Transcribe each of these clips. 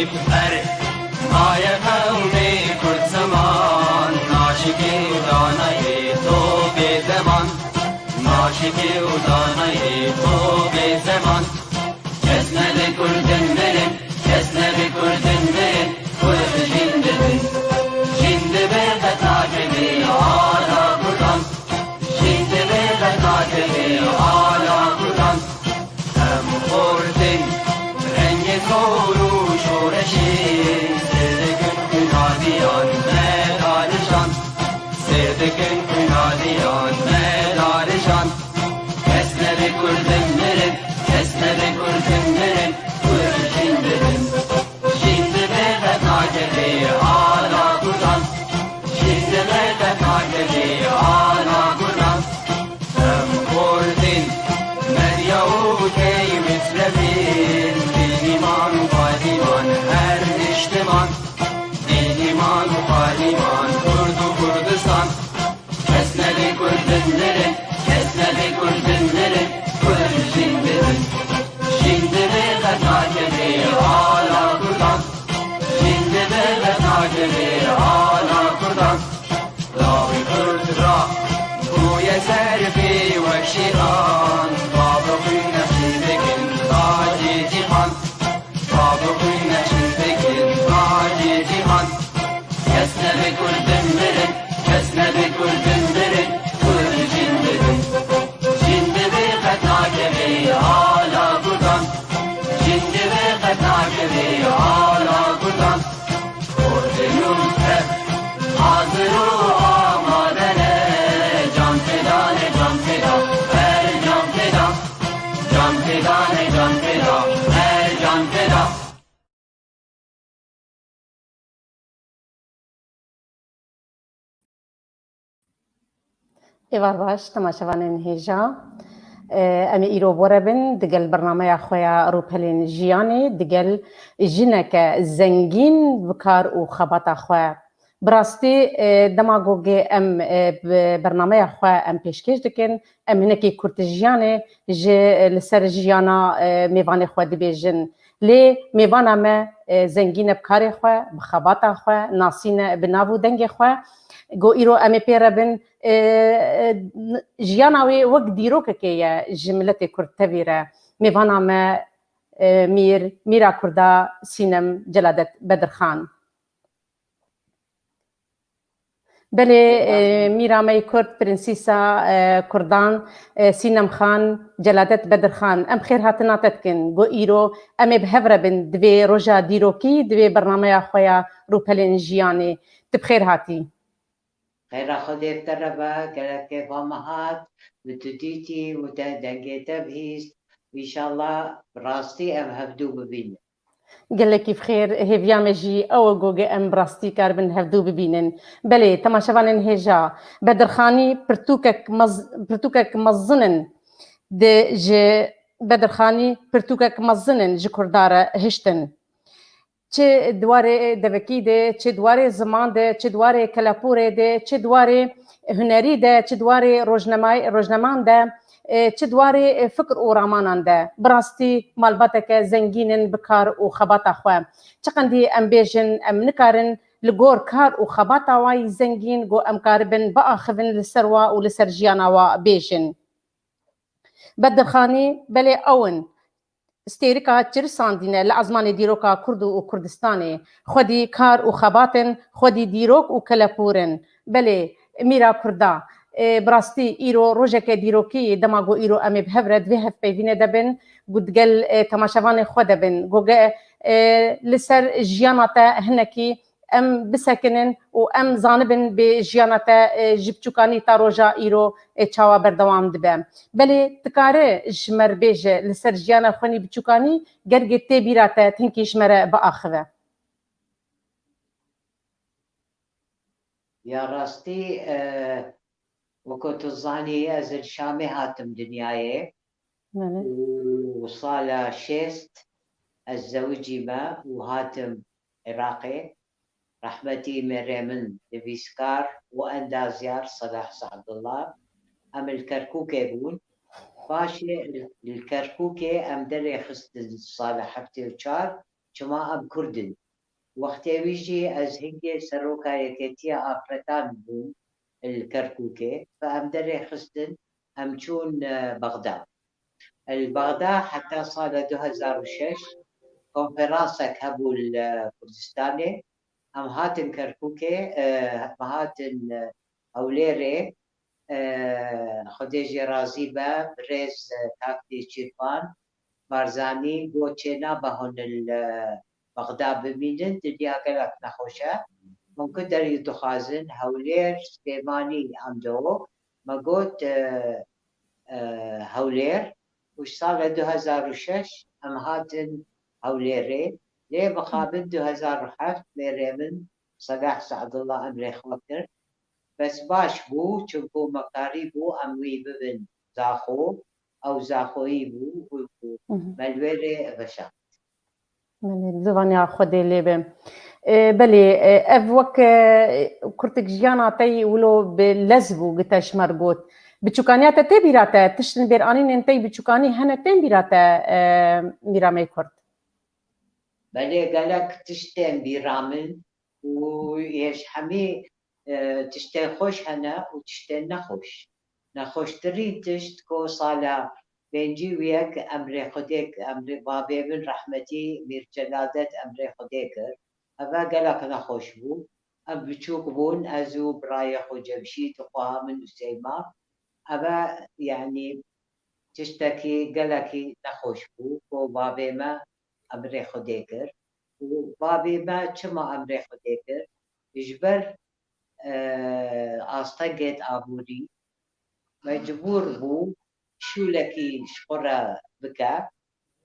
بر مای قومی کرد زمان ناشکی و دانه تو به زمان ناشکی و دانه تو به زمان کس نبی کردن برن کس نبی کردن برن کرد جندبن جندبه قطاکبی آلا کردن جندبه قطاکبی آلا کردن هم خوردن رنگ کور و شورشی سردکن کنادیان مدارشان سردکن کنادیان مدارشان کس نبی کردن برن کس نبی کردن برن کرد جندبن جندبه قطاکبی آلا کردن جندبه قطاکبی آلا کردن هم خوردن مریا و کی مثلبین دیمان و قادیمان هر اجتمان دیمان و قادیمان کرد و کردستان کس نبی کردن برن کس نبی کردن برن کرد جندبن جندبه قطاکبی آلا کردن جندبه قطاکبی آلا کردن لاوی کرد را گوی سرفی و شیران بابروی نشی بکن تاجی جیهان بابروی نشی بکن تاجی جیهان کس نبی کردن برن کس نبی کردن برن کرد جندبن جندبه قطاکبی آلا کردن جندبه قطاکبی آلا کردن کردنون تب حاضر و آمادنه جان فدانه جان فدا هر جان فدا جان فدانه جان فدا هر جان فدا ایوار باش تماشاوانین هیجا امی ایرو بوربن دگل برنامه خویا روپلین جیانی دگل جنک زنگین بکار و خبات خواه براستی دماغوگی ام برنامه خواه ام پیشکش دکن ام هنکی کرتجیانه جه لسر جیانا میوان خواه دبیجن لی میوان ام زنگین بکار خواه بخبات خواه ناسین بنابو دنگ خواه گو ایرو امی پیربن جیاناوی وقت دیروک که جملت کرتویره میوانا ما میرا کردا سینم جلادت بدرخان بله میرا می کرد پرنسیسا کردان سینم خان جلادت بدرخان ام خیر هاتنا تتکن گو ایرو امی بهفره بن دوی روژا دیروکی دوی برنامه خویا روپلین جیانی تبخیر هاتی خير خدي بتربا كلك فمهات وتديتي وتدنجيتا بهيس وإن شاء الله براستي أم هبدو ببين گلکی بخیر هیویا مجی او گوگه ام براستی کار بن هفدو ببینن بله تماشاوانن هجا بدرخانی پرتوکک مزنن ده جه بدرخانی پرتوکک مزنن جه کرداره هشتن چه دواره دوکی ده چه دواره زمان ده چه دواره کلاپوره ده چه دواره هنری ده چه دواره روزنمان ده چه دواره فکر و رامانان ده براستی مالباتک زنگینن بکار و خباتا خواه چقندی ام بیجن ام نکارن لگور کار و خباتا وای زنگین گو ام کاربن با آخفن لسروا و لسر جیانا و بیجن بدرخانی بله اون استيريكا تشرساندينا لازماني ديروكا كرد وكردستاني خدي كار وخباتن خدي ديروك وكلابورن بلي ميرا كردا براستي ايرو روجك ديروكي دماغو ايرو امي بهفرد وهف بيفينه دبن قد قال تماشافاني خدبن قوغا لسر جياناتا هنكي ام بسکنن و ام زانبن به جیانتا جبچوکانی تا روژا ایرو چاوا بردوام دبم بله تکاره جمر بیجه لسر جیانا خونی بچوکانی گرگ تی بیراتا تنکی جمر با آخوه يا راستي وكنت الظاني أزل شامي هاتم دنياي وصالة شيست الزوجي ما وهاتم عراقي رحمتي مريمن دبيسكار وأندازيار صلاح سعد الله أم الكركوكي بون باشي الكركوكي أم دري خست صالح حفتي وشار شما أم كردن وقتی ویژی از هنگی سروکایەتیە ئافرەتان بوون الكركوكي فأم دري خستن أم چون بغداد البغداد حتى صار 2006 كونفرانسك هبو الكردستاني أم هاتن كركوكي هاتن أوليري خديجي رازيبة بريز تاكتي تشيرفان بارزاني قوتشينا بهن بغداد ببینن دنیا گلک نخوشه ممکن داری دخازن هولیر سلیمانی عمدو ما قلت هولیر وش سال 2006 ام هاتن هوليري ليه مقابل 2007 ميري من صلاح سعد الله امري خاطر بس باش بو چونكو مقاري بو اموي ببن زاخو او زاخوي بو ملويري غشا زوانيا خودي ليبه بلي اف وك كرتك جيانا تي ولو بلزبو قتاش مربوط بتشوكانياتا تي بيراتا تشتن بيرانين انتي بتشوكاني هنا تين بيراتا ميرامي كرد بلي قالك تشتين بيرامن ويش حمي تشتين خوش هنا وتشتين نخوش تريد تشت كو صالة بنجي وياك أمري خديك أمري بابي من رحمتي مير جلادة أمري خديك أبا قالك نخوش بو أم بتشوك بون أزو برايح وجبشيت وقوها من أسيما أبا يعني تشتكي قالك نخوش بو كو بابي ما أمري خديك وبابي ما چما أمري خديك يجبر أستقيت أبوري مجبور بو شو لكي شقرة بكا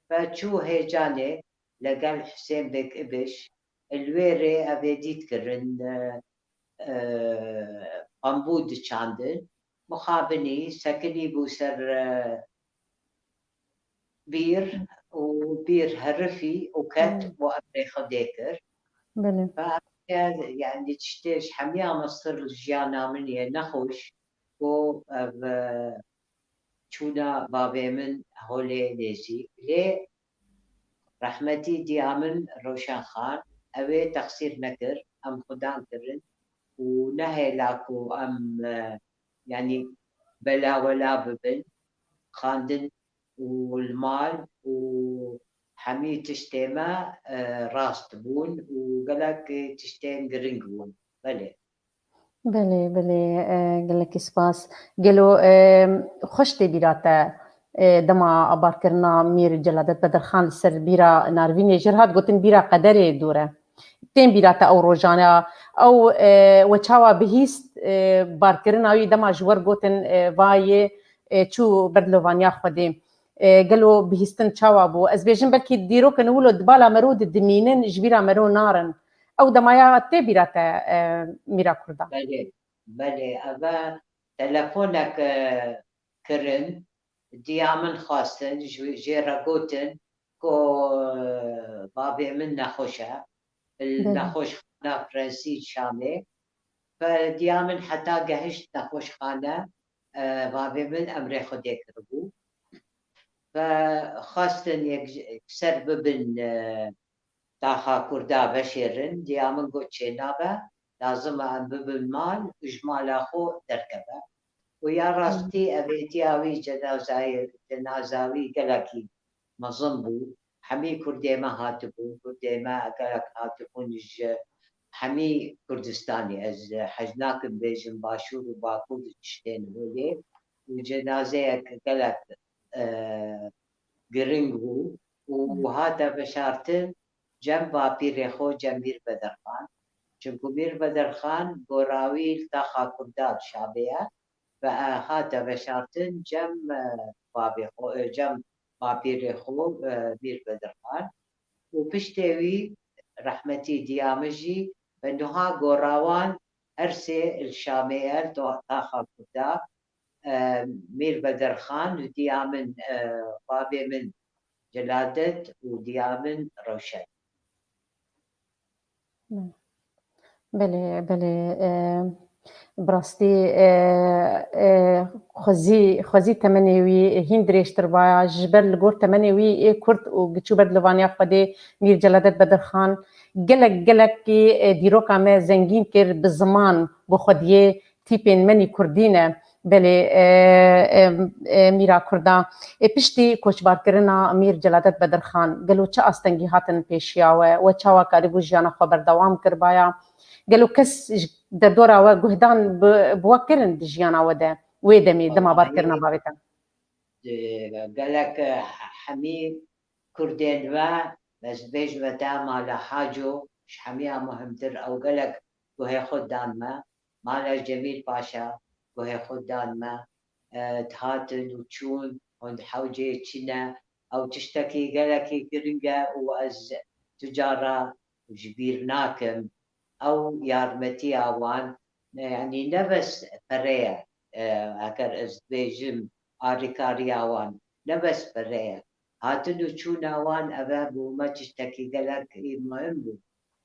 فشو هيجاني لقال حسين بك إبش الويري أبيديت كرن قنبود تشاندن مخابني سكني بوسر بير وبير هرفي وكت وأبري خديكر يعني تشتيش حميا مصر جيانا مني نخوش و چونا بابي من هولي ليزي لي رحمتي ديامن روشان خان اوي تقصير نكر ام خدام كرن ونهي لاكو ام يعني بلا ولا ببن خاندن والمال وحمي تشتيما راست بون وقالك تشتين قرنق بون بلي بله قال لك سپاس قالوا خوش تبيراتا دما ابار كرنا مير جلادت بدر خان سر بيرا ناروين جرهات قلتن بيرا قدر دوره تين بيراتا او روجانا او وچاوا بهيست بار كرنا وي دما جور قلتن واي چو بدلوانيا خودي قالوا بهيستن چاوا بو از بيجن بلكي ديرو كنولو دبالا مرود دمينن جبيرا مرو نارن او دمايا تبيراتا ميرا كردا بله أبا تلفونك كرن ديامن خاصن جيرا قوتن كو بابي من نخوشة النخوش خانة فرنسي شامي فديامن حتى قهشت نخوش خانة بابي من أمري خدي كربو فخاصن يكسر ببن تاخا كردا بشيرن ديامن قوتشي نابا لازم أن بالمال إجمال أخو تركبه ويا راستي أبيتياوي جنازاوي قلقي مظنبو حمي كردي ما هاتبون كردي ما قلق هاتبون حمي كردستاني از حجناك بيجن باشور وباكور تشتين هولي وجنازيك قلق قرنقو وهذا بشارتن جنب بيريخو جمير بدرخان چونکو میر بدرخان گوراویل تا خاکردار شابه و هاتا بشارتن جم بابیر خو میر بدرخان و پشتوی رحمتي ديامجي بأنها قراوان أرسي الشامية تا خاكردار مير بدرخان وديامن بابي من جلادة وديامن روشن بله براستي خوزي تمنيوي هندريش تربايا جبل الجور تمنيوي كرت وجتشو بدلوانيا خدي مير جلادت بدر خان جلك كي ديروكا ما زنجين كير بالزمان بخديه تيبين مني كردينه بله ميرا كردا پشتی کوچبار کرنا میر جلادت بدر خان گلو چه استنگی هاتن پیشیاوه و چاوا کاری بو جانا خبر دوام کربایا گلو کس در دورا و گهدان بوکرن جیانا وده ویدمی دما بار کرنا باویتا قالك حمي كردين و بس بيج ودام على حاجو حميها مهمتر او قالك وهي خدام ما جميل باشا وهي خدام ما تهاتن وتشون عند حوجي تشنا او تشتكي قالك قرنقة واز تجارة وجبير ناكم او يارمتي اوان يعني نفس فريا اكر از بيجم آريكاري اوان نفس فريا هاتن وتشون اوان ابابو ما تشتكي قالك مهم بو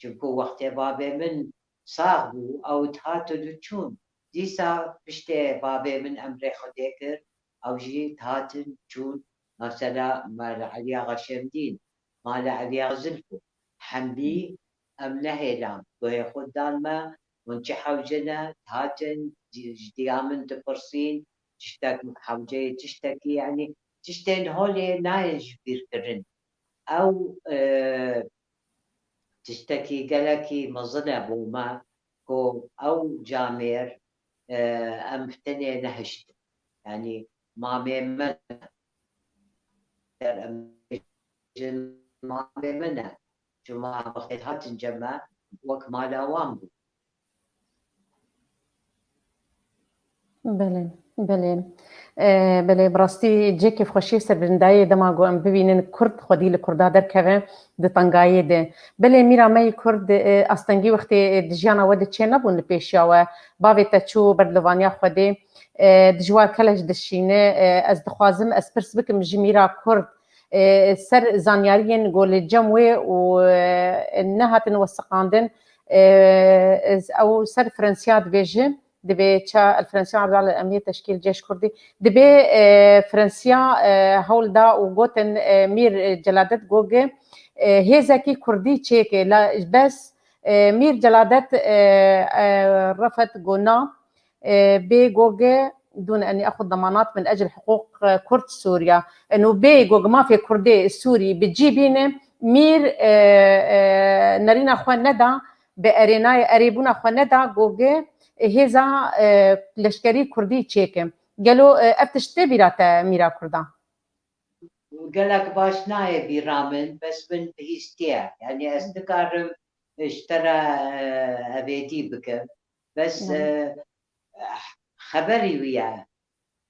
چونكو وقت بابي من صاغبو او تهاتن وتشون ديسا بشتي بابي من امري خديكر او جي تهاتن تشون مثلا مال عليا غشمدين مال عليا غزلفو حمبي ام نهيلام وهي خدان ما ونجي حوجنا تهاتن جديامن تفرسين تشتاك حوجي تشتكي يعني تشتين هولي نايج بيركرن او تشتكي قالكي مظنة بوما او جامير ام فتني نهشت يعني ما ميمنة ما ميمنة شو ما بخيت هات نجمع وك ما دوام بله براستی جه که خوشی سر برندای دما گو ام ببینن کرد خودی لکردا در که د تنگایی ده بله میرا می کرد استنگی وقتی دجانا ود چه نبون پیشیا و باوی تچو بدلوانیا خودی دجوار کلش دشینه از دخوازم از پرس بکم جمیرا کرد سر زانیارین گول جموی و نهاتن وسقاندن او سر فرنسیات بیجه دبي تشا الفرنسية عبد الله الأمير تشكيل جيش كردي دبي فرنسيا هول دا وقوتن مير جلادت جوجي هيزكي كردي تشيكي لا بس مير جلادت رفض جونا بجوجي دون أني أخذ ضمانات من أجل حقوق كرد سوريا إنه بجوج ما في كردي السوري بتجيبين مير نرينا أخوان ندى بأريناي قريبونا أخوان ندى جوجي هذا لشكري كردي تشيكم قالوا افتشتي براتا ميرا كردا قالك باش ناي بيرامن بس من هيستيا يعني استكارم اشترى ابيتي بك بس خبري وياه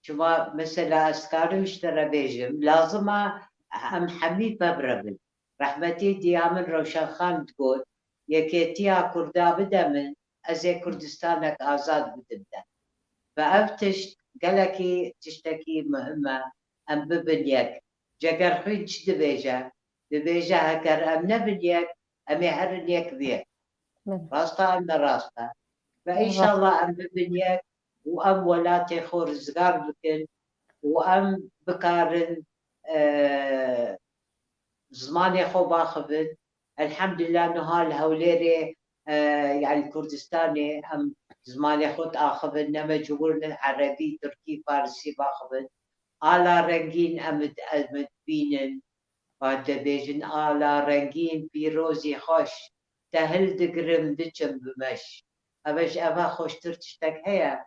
شما مثلا استكارم اشترى بيجم لازم ام حميد ببربن رحمتي ديامن روشن خان تقول يكيتيا كردا بدمن أزي كردستانك آزاد بتبدأ فأفتش قالكي تشتكي مهمة أم ببنيك جاكر حيج دبيجا هكر أم نبنيك أم يحرنيك بيك راستا أم راستا فإن شاء الله أم ببنيك وأم ولاتي خور زغار بكن وأم بكارن زماني خو باخبن الحمد لله نهال هوليري يعني كردستاني هم زماني خود آخبن نما جورن عربي تركي فارسي باخبن آلا رنگين أمد بينن بعد بيجن آلا رنگين بيروزي خوش تهل دقرم دچم بمش أبش أبا خوش ترتشتك هيا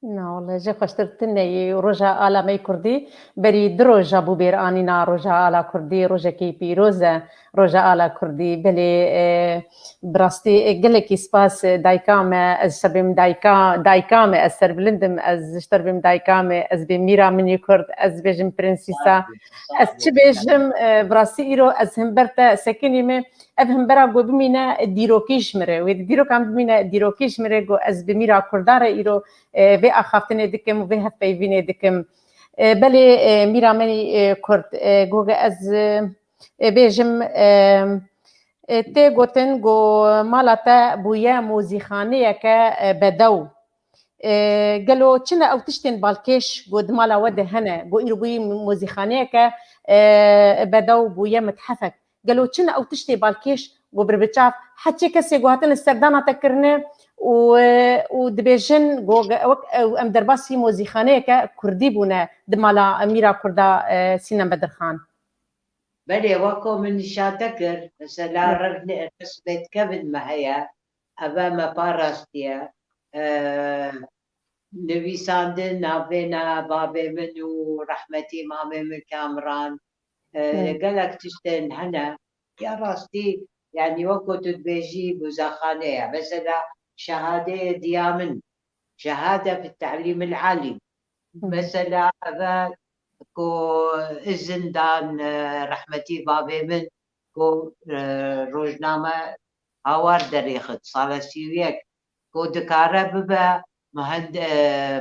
نا والله جا خوشترتني رجا آلا مي كردي بري دروجا بو بيرانينا رجا آلا كردي رجا كي بيروزا رجا آلا كردي بلي براستي قلكي سباس دايكام از شربم دايكام از سربلندم از شتربم دايكام از بميرا مني كرد از بيجم برنسيسا از چه بيجم براستي ايرو از همبرتا سكيني مي افهم برا گو بمينا ديروكيش مره و ديروكام بمينا ديروكيش مره گو از بميرا كردار ايرو في أخافتني دكم وفي هفبيني دكم بلي ميرا مني كرد جوجا از بيجم تي گوتن گو مالاتا بویا موزیخانەیەکە بەدەو قالوا كنا او تشتن بالكيش قد مالا وده هنا قو إيرو بوي موزيخانيكا بدو بويا متحفك قالوا كنا او تشتي بالكيش قو بربتشاف حتى كسي قو هاتن السردانة تكرنا ودبيجن قو ام درباسي موزيخانيكا كردي بونا دمالا أميرا كردا سينم بدرخان بلي وكو من شاتكر مثلا رسمت كبد معايا أبا باراستيا نویساندن ناوینا بابی من و رحمتی مامی من کامران قالك تشتن هنا يا راستي يعني وقت تبيجي بوزاخانية مثلا شهادة ديامن شهادة في التعليم العالي مثلا هذا كو إذن دان رحمتي بابي من كو روجنامة هاوار دريخت صالة سيويك كو دكارة ببا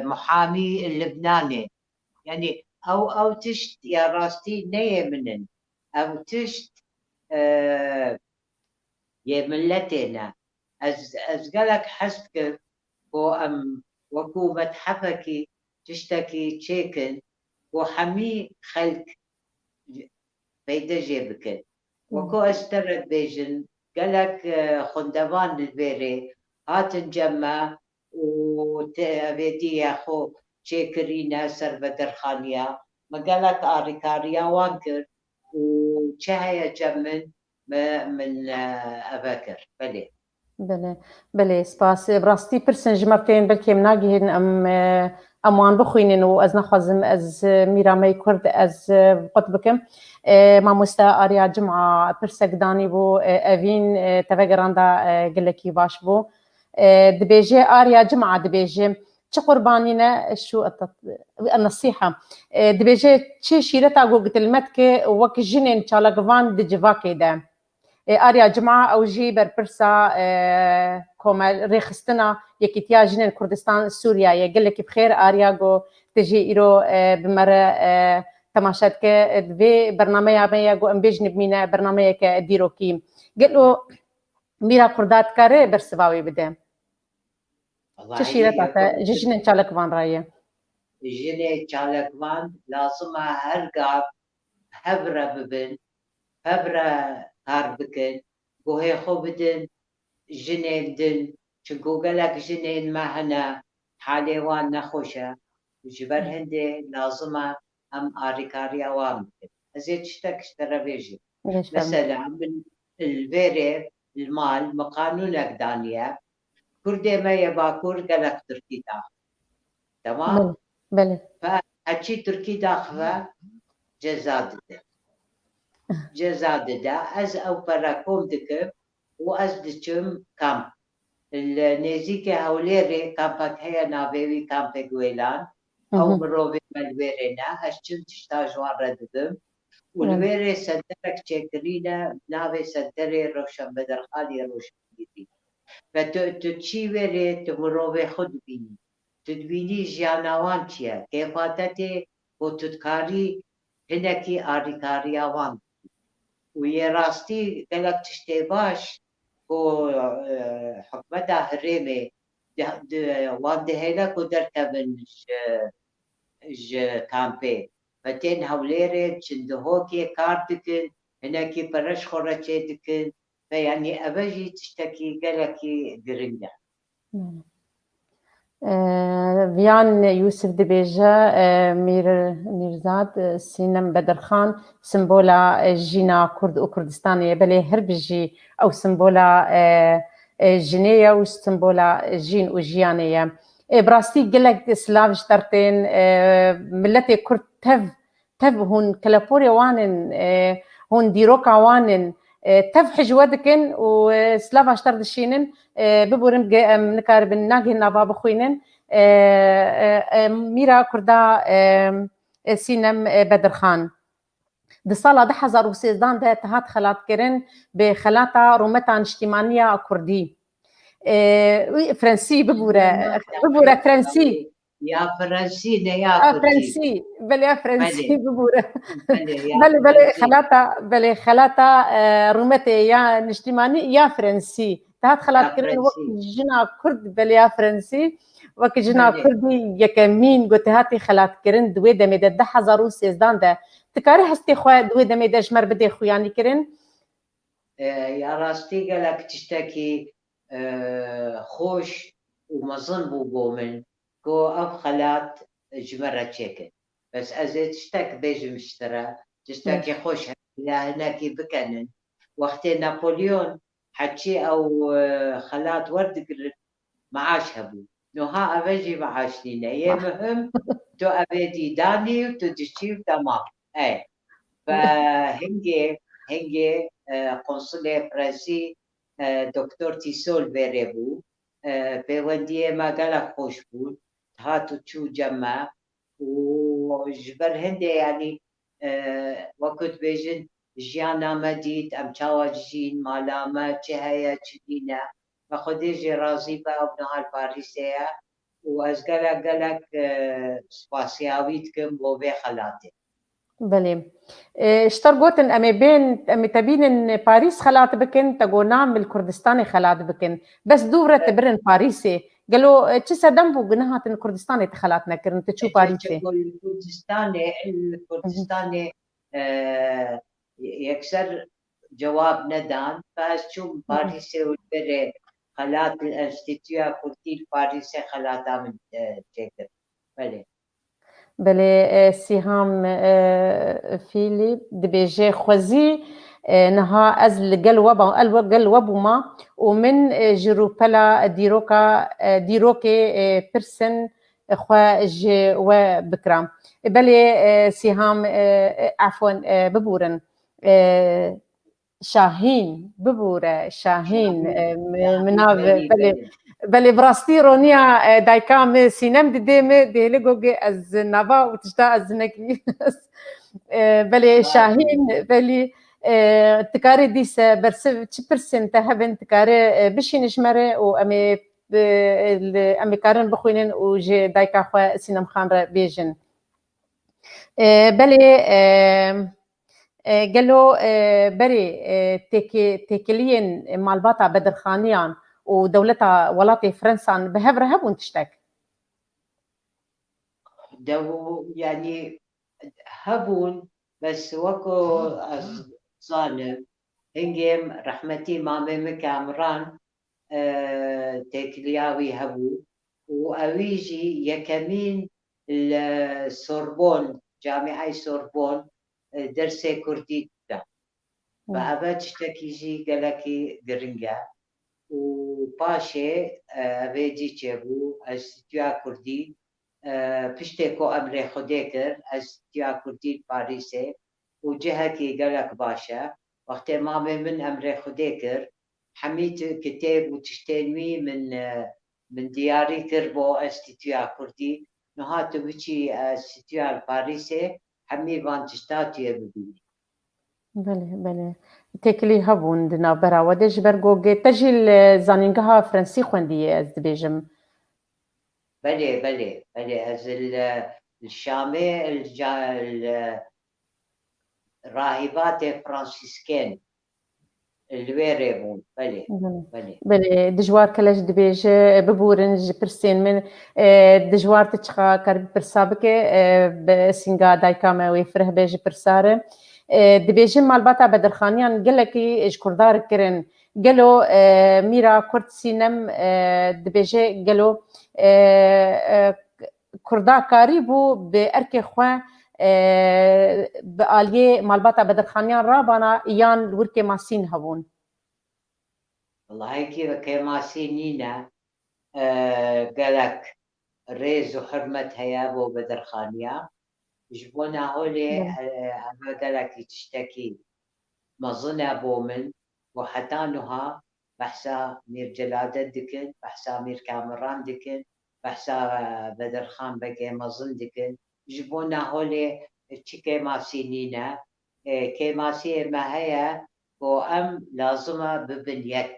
محامي اللبناني يعني او تشت يا راستي نية منن او تشت يا ملتنا از قالك حسب كو ام وكو متحفكي تشتكي تشيكن وحمي خلق بيدا جيبكن وكو استرد بيجن قالك خندوان البيري هات نجمع وتبدي يا خو شكري ناصر بدرخانيا ما قالك آريكاريا وانكر وشهية جمن من أباكر بلي بله سپاس براستی پرسن جمرتين بلكي مناجهن أمان بخوينن وأز نخوازم أز ميرامي كرد أز قطبكم ما مستا آريا جمعة برسك داني بو أفين تفقراندا قلكي باش بو دبيجي آريا جمعة دبيجي چه قربانينا شو النصيحة دبيجي چه شيرتا قو قتلمتك وك جنين چالقوان دجواكي ده آريا جمعة أو جي بربرسا كوما ريخستنا يكتيا جنين كردستان سوريا يقول لك بخير آريا جو تجي إيرو بمرة تماشاتك في برنامج عميا جو أمبيجن بمينا برنامج كديرو كيم قالوا ميرا كردات كاره برسواوي بده تشيرة تاتا جنين شالك وان رايه جنين شالك وان لازم هرقا هبرة ببن هبرة هاربكن وهي خبدن جنين دن شكو قالك جنين معنا حاليوان نخوشة وجبر هندي لازمة هم آريكاري أوام أزيد اشترى بيجي مثلا من الفيري المال مقانونك دانيا كردي ما يباكور قالك تركي داخل تمام؟ بله فهاتشي تركي داخل جزاد دا از او براكوم دكب واز دچم كامب النيزيكي هوليري كامبك هيا نافيوي كامبك ويلان او مروبي مالويرينا اشتم تشتا جوان رددم والويري سنترك تشكرينا نافي سنتري روشن بدرخالي روشن بيدي فتتشي ويري تمروبي خود بيني تدبيني جياناوان چيا كيفاتتي وتدكاري هنكي آريكاري آوان ويا راستي قالك تشتي باش و حكمتها هريمي وان دهيلك ودركب كامبي فتين هوليري تشندهوكي كاردكن هناكي برش خورتشيدكن فيعني أبجي تشتكي قالكي قرنجة ویان یوسف دبیجه میرزاد سینم بدرخان سمبولا جینا کرد و کردستانی بله هر بجی او سمبولا جنیه و سمبولا جین و جیانیه براستی گلک سلاف جترتین ملت کرد تف هون کلپوری وانن هون دیروکا وانن تف حجودكن وسلاف اشتر دشينن ببورم نكارب ناجي نابا بخوينن ميرا كردا سينم بدرخان دي صالة ده حزار وسيزدان ده تهات خلات كرن بخلاتا رومتا اجتماعية كردي فرنسي ببورة فرنسي يا فرنسي يا كردي فرنسي بلي فرنسي بله ببوره بله يا بلي فرنسي خلاتا رومتي يا نشتماني يا فرنسي تهات خلات يا كرن وقت فرنسي جنا كرد بلي يا فرنسي وقت جنا بله كردي يكمين قلت هاتي خلات كرن دوي دمي ده حزارو سيزدان ده تكاري هستي خواه دوي دمي ده جمر بدي خو يعني كرن يا راستي قالك تشتكي خوش ومظن بومن كو أف خلات جمرة تشيكن بس أزي تشتك بيجي مشترى تشتكي خوش لا هناك بكنن وقت نابليون حكي أو خلات ورد قرب معاش هبو نوها أبجي معاش لينا يا مهم تو أبدي داني وتو تشتي تمام أي هنگی قنصل فرنسی دکتر تیسول بره بو پیوندی ما گلک خوش بود هاتو چو جمع و جبر هنده يعني وقت بيجن جيانا مديد ام تشاوجين مالامة چهيا چدينا وخديجي راضي با ابنها الباريسية واز قلق سباسياويت كم بوبي خلاتي بلي اشترقوتن أمي بين أمي تبين إن باريس خلات بكن تقول نعم الكردستاني خلات بكن بس دورة تبرن باريسي قالوا تشي دمبو قناها إن الكردستاني تخلاتنا كرن تشو باريسي الكردستاني يكسر جواب ندان بس شو باريسي والبري خلات الانستيتيو كردي باريسي خلاتها من تشكر بلي بلي سيهام فيلي دبيجي خوزي نها از القلوبما ومن جروبلا ديروكي برسن خوا جي وبكرام بلي سيهام عفوا ببورن شاهين ببورة شاهين مناف بلي براستي رونيا دايكام سينم ديمه ديليغوغي از نافا وتشتا از نكي بلي شاهين بلي تكاري ديس برسف تشبرسن تهبن تكاري بشي نشمره وامي امي كارن بخوينن وجي دايكا خوا سينم خان بيجن بلي قالوا بري تيكلين مالباتا بدرخانيان ودولتها ولاتي فرنسا بهبر هبون تشتك دو يعني هبون بس وكو ظالم هنجم رحمتي مامي مكامران تكلياوي هبو وأويجي يكمين السوربون جامعة سوربون درسي كردي دا فأبا تشتكيجي قالكي قرنجا وباشي أبيجي تشيبو أستيا كردي پشتێکۆ ئەمرێ خودێکرد ئەس تیا کوردی پاریسێ و جهەکی گەلک باشە وەختێ مامێ من ئەمرێ خودێ کرد حەمید کتێب و تشتێنوی من دیاری کرد بۆ ئەستیتیا کوردی نهاتە بچی ئەستیتیا پاریسێ هەمی وان تشتا توێ ببینی بله تێکلی هەبوون دناوبەراوە دێژ بەرگۆگێ تەژی زانینگەها فرەنسی خوێندیە ئەس دبێژم بله از الشامي الراهبات فرانسيسكان الويري بون بله دجوار کەلەش دبێژ ببورن ji pirsên min dijwar تچخا کار pirsa bike bi singa dayka me wê fireh bê ji pirsare dibêjin malbata bedirxaniyan gelekî ji kurdar kirin gelo mîra kurd sînem dibêje gelo kurda karî bû bi erkê xwe bi aliyê malbata bedirxaniyan rabana yan wirkê masîn hebûn والله كماسي نينا قالك ريز وحرمت هيا بو بدرخانيا جبونا هولي قالك تشتكي مظنة بومن وحتانها بحسا مير جلادة دكن بحسا مير كامران دكن بحسا بدرخان بكي مظن دكن جبونا هولي تشكي ماسي نينا كماسي ما هيا وأم لازمة ببن يك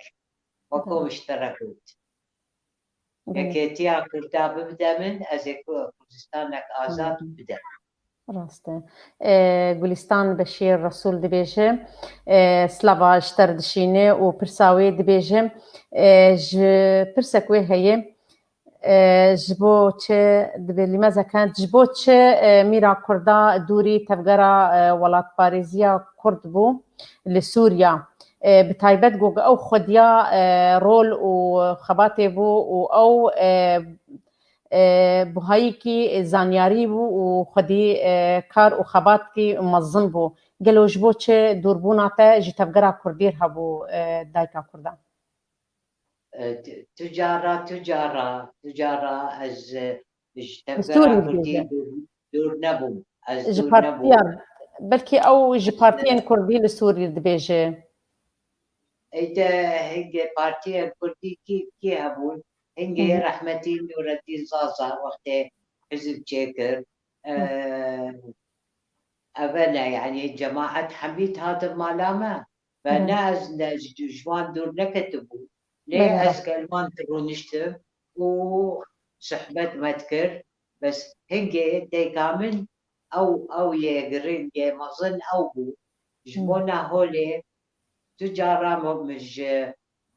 وكو مشتركوت یەکێتیا کوردا ببدە من ئەزێ کوردستانێک ئازاد بدە. ڕاستە گولیستان بەشیر ڕەسوول دەبێژێ سلاڤا ji te re dişîne û pirsa wê dibêje ji pirsek wê heye ji bo çi dibê lîmezekan ji bo çi mîra Kurda dûrî tevgera welatparêziya Kurd bû li Sûriya bi taybet got ew xwediya rol û xebatê bû û ew buhayîkî zanyarî bû û xwedî kar û xebatkî mezin bû gelo ji bo çi dûrbûna te ji tevgera Kurdî hebû dayika Kurdan تجارة ez ji tevgera Kurdî dûr nebûm. ji partiya belkî ew ji partiyên Kurdî li Sûrî dibêje هنگê partiyên Kurdî kî hebûn hingê rehmetî Nûreddîn Zaza wextê hizb çêkir evene yani cemaet hemîd hatin mala me ve ne ez ji wan dûr neketibû lê ez gelman rûniştim û sohbet me dikir bes hingê dêka min ew yê giringê mezin ew bû ji bona holê tu cara ji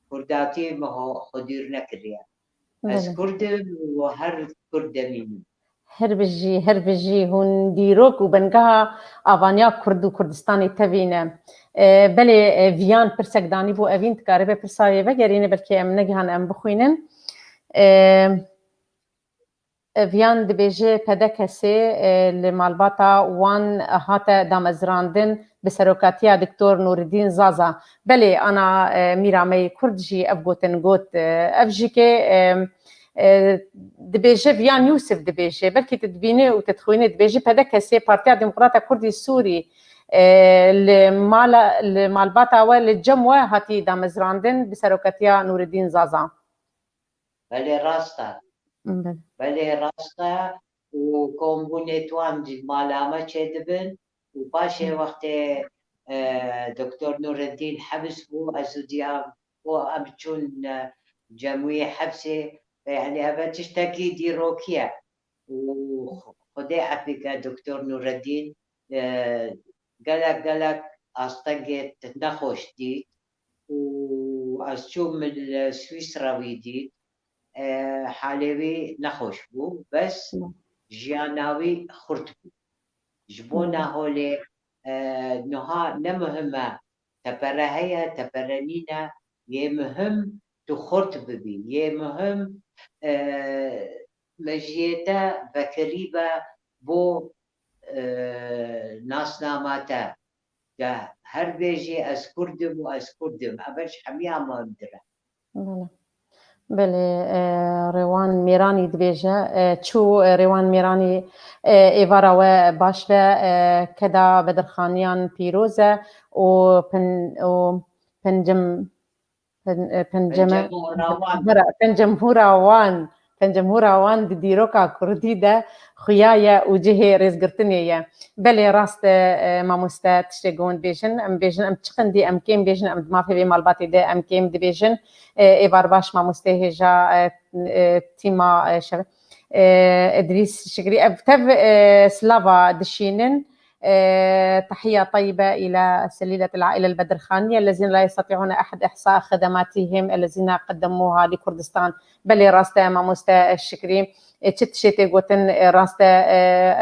Kurdatiyê me xwedîr nekiriye. Ez Kurdim û her Kurd demînim. هر بجی هون دیروک و بنگاه آوانیا کرد و کردستانی تبینه بله ویان پرسک دانی بو اوین تکاره به پرسایه وگرینه بلکه ام نگهان ام بخوینن ویان دبیجه پده کسی لمالباتا وان هاته دامزراندن بسروکاتیا دکتور نوردین زازا بله انا میرامی کردجی افگوتن گوت افجی که دبیجه ویان یوسف دبیجه بلکه تدبینه و تدخوینه دبیجه پده کسی پارتیا دموکراتا کردی سوری لمالباتا و لجموه هاتی دامزراندن بسروکاتیا نوردین زازا بله راسته بله راسته و کۆمبوونێتوان مالامە چێ دەبن و پاشێ وەختێ دکتۆر نوردین حەبس بوو ئەزودیا بۆ ئەم چوون جەمووی حەبسێ یعنی ئەبە تشتێکی دیرۆکیە و خودێ عەفیکە دکتۆر نوردین گەلک ئاستەگێت نەخۆش دیت و ئەس چوو من سویسراوی دیت حالێوی نەخۆش بوو بەس ژیاناوی خورد بوو ji bo naholê niha nemihime tepere heye tepere nîne yê mihim tu xurt bibî yê mihim mejiyê te vekirî be bo nasnama te de her bêjî ez Kurdim û ez Kurdim ev ji hemiya mihimtir e بله روان میرانی دبیجه چو روان میرانی ایوارا و باش و کدا بدرخانیان پیروزه و پنجمهور آوان دیروکا کردی ده خویای و جه ریزگرتنیه بله راست ماموسته تشتگون بیجن ام بیجن ام چقندی ام کیم بیجن ام دمافه بی مالباتی ده ام کیم دی بیجن ایوار باش ماموسته هجا تیما شبه ادريس شكري ابتف سلافا دشينن تحية طيبة إلى سليلة العائلة البدرخانية الذين لا يستطيعون أحد إحصاء خدماتهم الذين قدموها لكردستان بل راسته ماموسته الشكري تشت شيتي قوتن راسته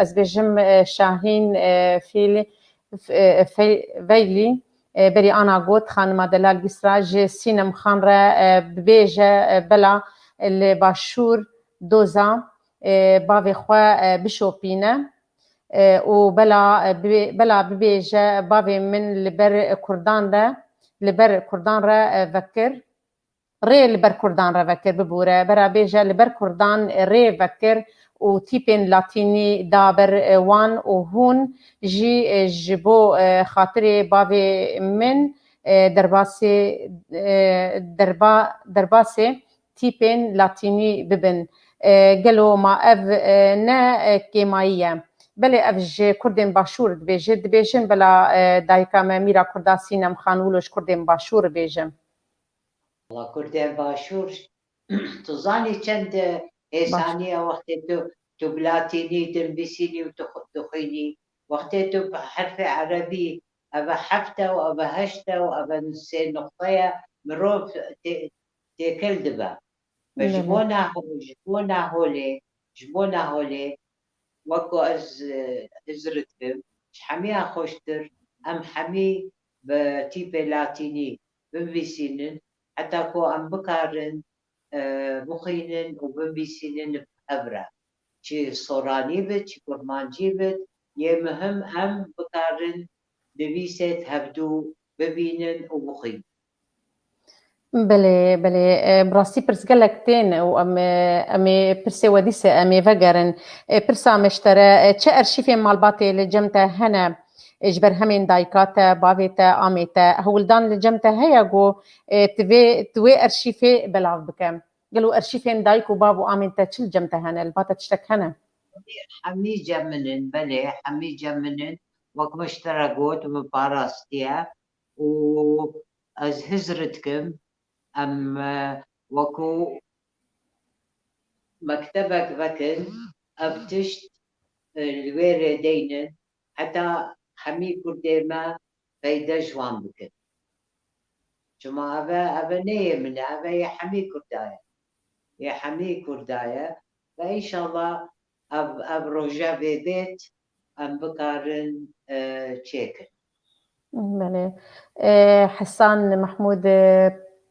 أزبجم شاهين فيلي بري أنا قوت خانم دلال قسراج سينم خانرة ببيجة بلا اللي باشور دوزا باوی خوا بشوپینه و بلا ببیجه باوی من لبر کردان را وکر ری لبر کردان را وکر ببوره برا بیجه لبر کردان ری وکر و تیپین لاتینی دابر وان و هون جی جبو خاطر باوی من درباسی تیپین لاتینی ببن گلو ما اف نه کیماییه بله افج کردن باشور دبیجن بلا دایکا میرا کردا سینم خانولوش کردن باشور بیجم الله کردن باشور تظني كنت باش إنسانية وقت تبلاتيني تنبسيني وتخيني وقت بحرف عربي أبا حفتة وأبا هشتة وأبا نسي نقطية مروف تاكل دبا بله جبونا هولي وكو ازرتكم شحميها خوشتر ام حمي بتيبي لاتيني بمبيسينن حتى كو ام بكارن بخينن وبمبيسينن بأبرا شي صوراني بت شي كرمانجي بت يمهم ام بكارن دبيست هبدو ببينن وبخين بله براسي برس قالك تين أمي برسي وديسة أمي فقرن برسا مشترى تشا أرشيفي مالباتي لجمتا هنا إجبر همين دايكاتا بافيتا آميتا هولدان لجمتا هيا جو توي أرشيفي بلاف بكم قالوا أرشيفين دايكو بابو آميتا تشل جمتا هنا الباتا تشتك هنا حمي جمنن بله حمي جمنن وك مشترقوت ومباراستيا وأز هزرتكم أم وكو مكتبك بكن أبتشت الويري دينن حتى حمي كرديما فايدة جوان بكن شما أبا نية من أبا يا حمي كردايا يا حمي كردايا فإن شاء الله أب رجع ببيت أم بكارن تشيكن بله حسان محمود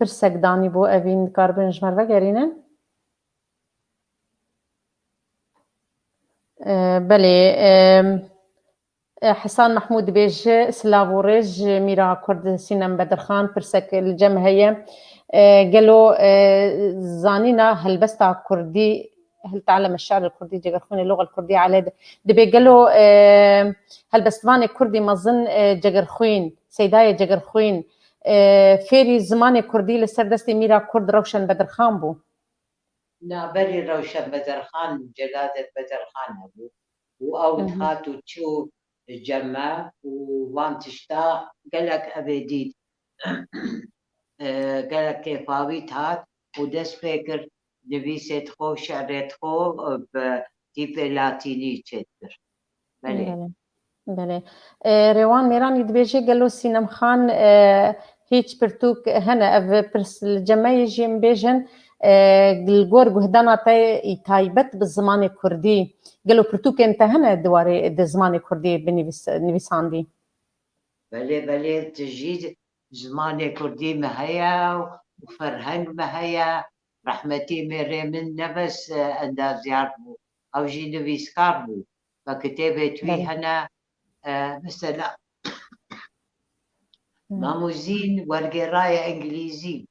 برسك داني بو أبين كاربن جمر وقرينن بله حسان محمود بيج سلاوريج ميرا كرد سينم بدرخان برسك الجمهية قالوا زانينا هل بستا كردي هل تعلم الشعر الكردي جغرخون اللغة الكردية على دبي قالوا هل بستواني كردي مظن جغرخوين سيدايا جغرخوين فيري زماني كردي لسردستي ميرا كرد روشن بدرخان بو نابري روشن بدرخان جلادة بدرخان أبو وأود خاتو تشو جمع ووان تشتا قالك أبديد قالك كيفاويت هات ودس فكر نبيست خو شعرت خو بتيبي لاتيني تشتر بله بله روان ميراني دبيجي قالوا سينم خان هيج برتوك هنا اف برس الجمعية جيم بيجن الجور جهدانا تايبت بالزمان الكردي قالوا برتوك انت هنا دواري الزمان الكردي بنيفيساندي بله تجيد زمان كردي مهيا وفرهنگ مهيا رحمتي ميري من نفس انداز ياربو او جي نويس كاربو فكتابة توي هنا مثلا ماموزين والقراية انجليزي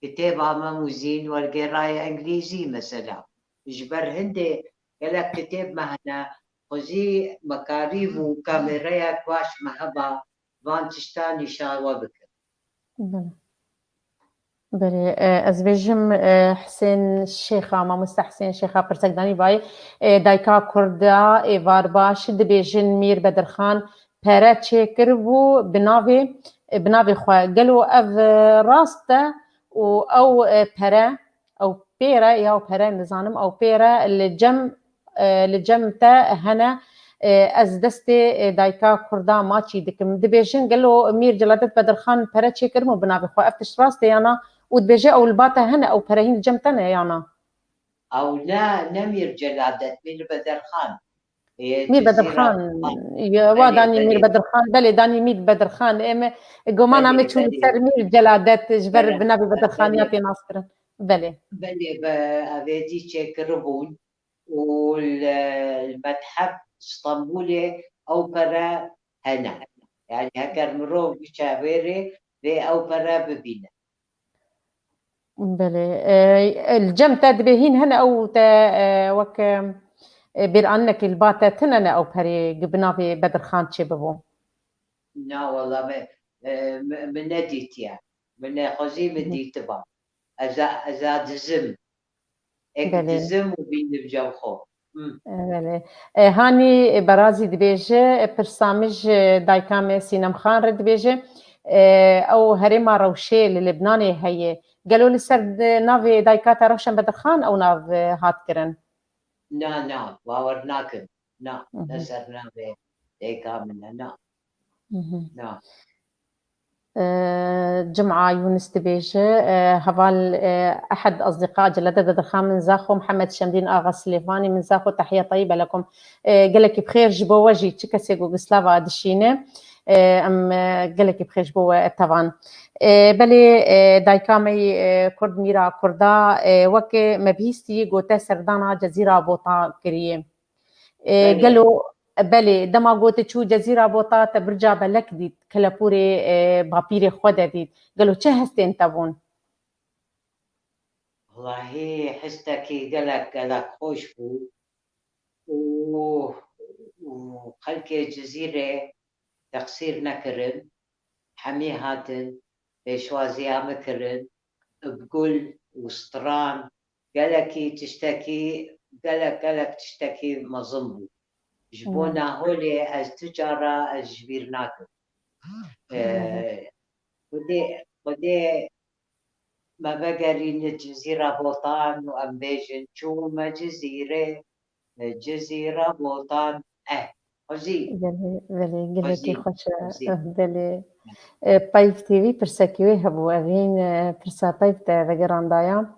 كتابة ماموزين والقراية انجليزي مثلا جبر هندي قالك كتاب مهنا خزي مكاريب وكاميرا كواش مهبا وان تشتاني شاوة بك بله از بيجم حسين الشيخة ما مستحسين الشيخة برسكداني باي دايكا كردا ايوار باش دبيجن مير بدرخان پره چه بو بناوی خواه قالوا اف راسته او پره او بيرة يا بيرة نزانم او بيرة لجم تا هنا از دستي دايكا كردا ماچي دكم دبيجن قالوا مير جلادت بدرخان پره چه كرمو بناوي خواه افتش راسته انا ودبيجي او الباتا هنا او برهين جمتنا يانا او لا نمير جلادت مير بدرخان مير بدرخان واداني مير بدرخان بلي داني مير بدرخان ام قومان عم تشوف سر مير جلادت جبر بنبي بدرخان ياتي ناصر بلي افيدي تشكربون والمتحف اسطنبولي اوبرا هنا يعني هكا مرو بشاويري في اوبرا ببينا بلي الجم تدبهين هنا او وك بيرانك الباتا تننا او بري قبنا بدرخان تشبهو لا والله من نديت يعني من خوزي مديت با ازا دزم اك دزم وبين بجوخو بله هاني برازي دبيجه برسامج دايكام سينم خان رد بيجه او هرما روشي للبناني هي قالوا لسر نافي دايكاتا روشن بدرخان او ناف هات كرن نا باورناكن نا نسرنا به ديكا مننا نا جمعة يونس دبيجة هفال أحد أصدقاء جلدة درخان من زاخو محمد شمدين آغا سليفاني من زاخو تحية طيبة لكم قالك بخير جبو وجي تشكسيقو قسلافا دشينة أم قالك بخير جبو طبعا بلي دايكامي كرد ميرا كردا وكي مبهيستي قوتا سردانا جزيرة بوطا كريه قالوا بله دما قوت شو جزيرة بوطا تبرجع بلك ديت كلابوري بابيري خودة ديت قالوا چه هستين تبون والله حستكي قالك خوش بو وخلكي جزيرة تقصير نكرن حمي هاتن بشوازيا مكرن بقول وسطران قالكي تشتكي قالك تشتكي مظنبو جبونا هولي از تجارة از جبيرناكم خدي ما بقرين الجزيرة بوطان وأمبيجن شو ما جزيرة بوطان خوزي بله قلت خوش بله بايف تيفي برسكيوي هبو أغين برسا بايف تا وگران دايا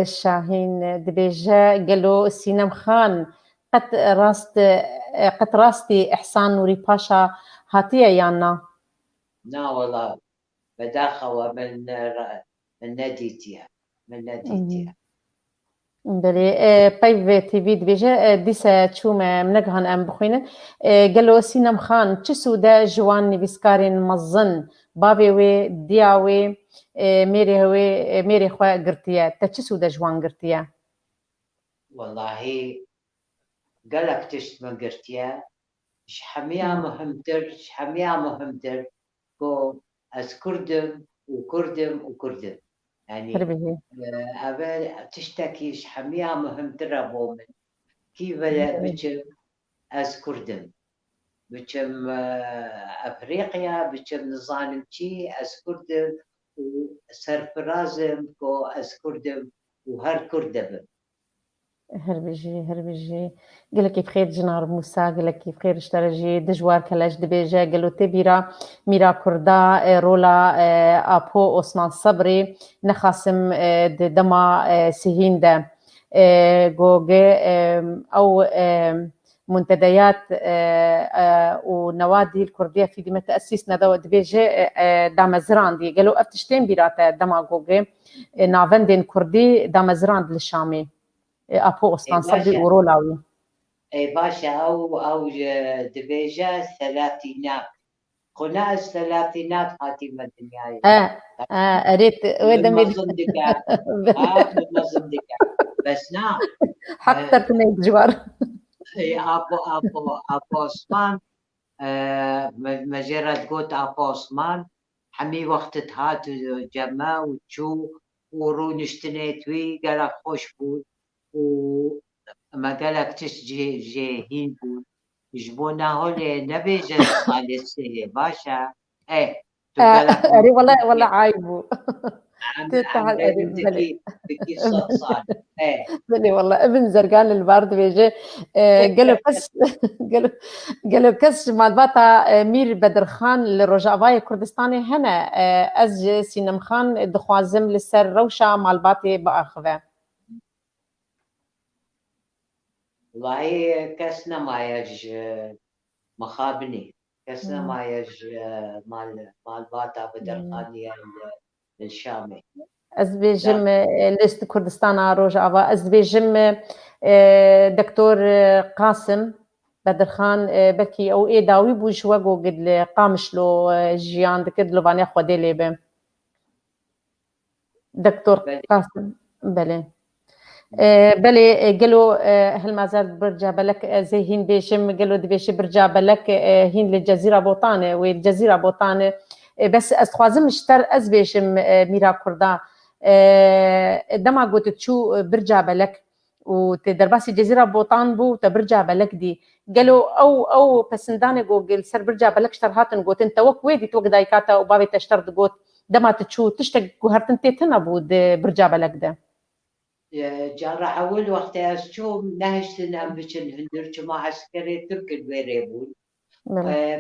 شاهين دبيجة قالوا سينم خان قد راستي إحسان نوري باشا هاتيا يانا نا والله بداخوا من ناديتيا بله بايف تيفي دبيجة ديسا تشوم منقهن أم بخوينة قالوا سينم خان چسو دا جوان نبسكارين مزن بابي وي دياوي ميري خوا قرتيا تا چسو دا جوان قرتيا والله قالك تشت من قرتيا شحميا مهمتر كو از كردم وكردم يعني تشتكي شحميا مهمتر بومن كيف بچم از كردم بچم افريقيا بچم نظام چي از كردم وسرفرازم كو از كردم وهر كردم هربجي قالك بخير جنار موسى قالك بخير اشترجي دجوار كلاش دبيجة قالوا تبيرا ميرا كردا رولا ابو عثمان صبري نخاسم دما سهين دا جوجي او منتديات ونوادي الكردية في دمى تأسيس ندوة دبيجة دامزران دي قالوا افتشتين بيراتا دما جوجي نافندين كردي دامزران للشامي أبو عثمان صبري ورولاوي اي باشا او دبيجة الثلاثينات قناة الثلاثينات خاتمة الدنيا أريد منظم دكا بس نعم حتى تنيك جوار ابو عثمان مجرد قلت ابو عثمان حمي وقت هات جمع وتشو ورو نشتنيتوي قالك خوش بود وما قالك جاهين بود جبونا هولي نبيجة صالح باشا أري والله عايبو بلي والله ابن زرقان البارد بيجي قالوا كس مال باتا مير بدرخان لرجاوي كردستاني هنا از سينم خان دخوازم لسر روشا مال باتي باخذه والله كسنا ما يج مخابني كسنا ما يج مال باتا بدرخاني الشامي از بيجم لست كردستان روجاوا از بيجم دكتور قاسم بدرخان بكي او اي داوي بوش وقو قد قامش له جيان دكد له باني خودي ليبه دكتور قاسم بلي بلي قالوا هل ما زال برجع بلك زي هين بيشم قالوا دبيش برجع بلك هين للجزيرة بوطانة والجزيرة بوطانة بس استخوازم اشتر از بيشم ميرا كردا دما قلت شو برجع بلك وتدرباسي جزيرة بوطان بو تبرجع بلك دي قالوا أو بسنداني قل سر برجع بلك شترهاتن قوت انت وك ويدي توك دايكاتا وبابي تشترد قوت دما تشو تشتق وهرتن تيتنا بود برجع بلك ده جارة أول وقت أشوف نهشتن أم بچن هندر چما عسكري ترك الويريبون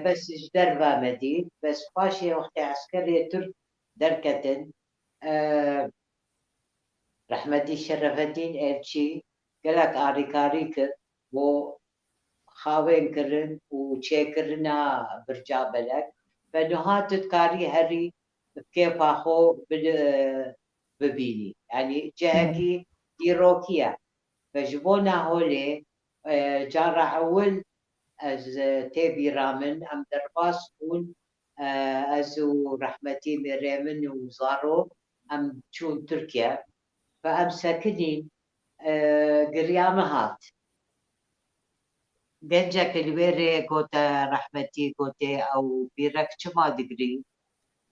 بس دربا مدين بس باشي وقت عسكري ترك دركتن رحمتي شرف الدين إلشي قالك آريكاريك و خاوين كرن وشيكرنا برجع بلك فنهات تكاري هري كيف أخو ببيني يعني جاكي ديروكيا فجبونا هولي جارة أول از تبي رامن أم درباس كون أزو رحمتي مريمن وزارو أم شون تركيا فأم ساكنين قريامهات دنجك الويري قوتا رحمتي قوتي أو بيرك شما دقري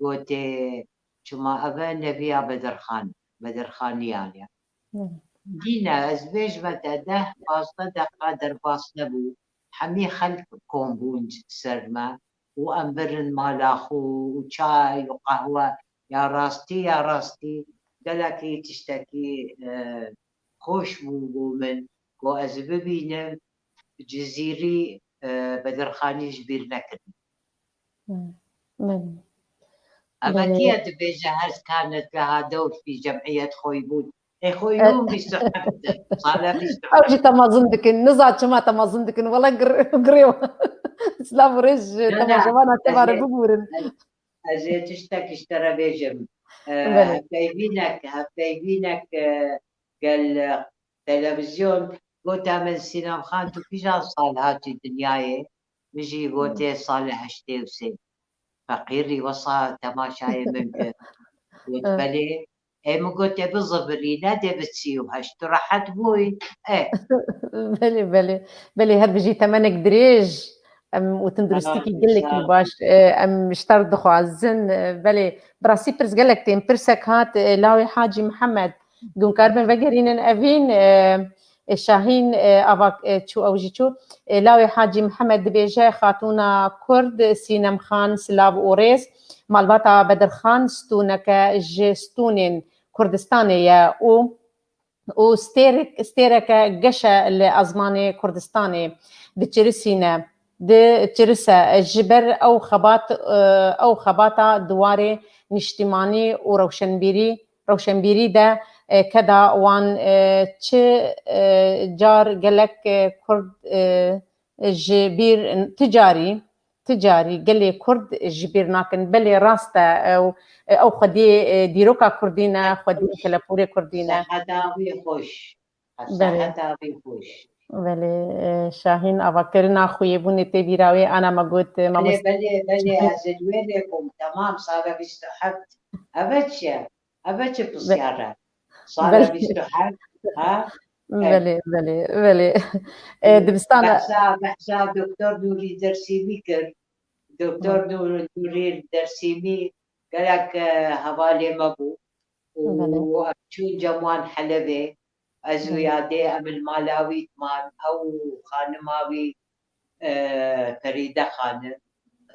قوتي شما أبا نبيا بدرخان يعني دينا أزبيج متى فاصلة دقة درباس نبو حمي خلق كومبون سرما وأمبرن مالاخو وشاي وقهوة يا راستي قالكي تشتكي خوش بو من كو أزببينم جزيري بدرخاني جبير نكر أما كي تبيجا هز كانت لها دور في جمعية خويبون خويون بيستحق صار بيستحق أوجي تمازندكن نزعت شما تمازندكن والله قريو سلام رج تماشوانا تبار بقورن أجي تشتكي اشترى بيجم هفايبينك قال تلفزيون قوتا من سينام خان تو كيجا صال هاتي الدنياي نجي قوتي صال عشتي وسي فقيري وصا تماشاي منك قلت بلي ما قلت بالضبري لا دبتسيو هشتو راحت بوي بلي هاد بيجي تمنك دريج وتندرستيكي قلك الباش اشترد خو عزن بلي براسي برس قالك تيم برسك هات لاوي حاجي محمد قوم كاربن بقرين افين شاهين افاك شو اوجي شو لاوي حاجي محمد بيجي خاتونا كرد سينم خان سلاف اوريس مالباتا بدر خان ستونك جستونين كردستانية وستيرك قشا الأزماني كردستاني دتشرسينا دتشرسا الجبر أو خباتا دواري نشتماني وروشنبيري ده كدا وان تش جار قالك كرد جبير تجاري قال لي كرد جبير ناكن بلي راستا او خدي ديروكا كردينا خدي كلابوري كردينا صحتاوي خوش بلي شاهين افكرنا خوي بني تبيراوي انا ما قلت ما بلي ازدويلكم تمام صار بيستحق ابتش بسيارة صار بيستحق ها بلي دبستان بحساب دكتور نوري درسيمي كر دكتور نوري درسيمي قالك هوالي مبو وشو جموان حلبي أزويادي أم المالاوي تمان أو خانماوي فريدة خانم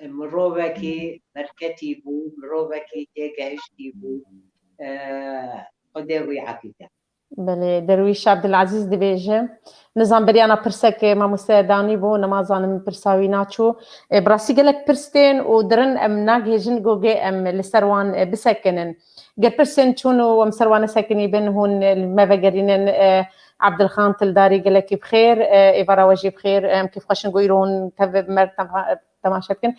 مروبكي مركتي بو مروبكي تيجهشتي بو قدوي عقيدة بله درویش عبدالعزیز دبیجه نظام بری أنا برسك ما مساعداني بو نمازان من برساوي ناتشو براسي قالك برستين ودرن أم ناجهجن جوجي أم لسروان بسكنن قال برسن شونو ومسروان ساكني بينهن المفجرين عبد الخان تلداري قالك بخير إبرة وجه بخير كيف خشن قيرون تبب مرت تماشتكن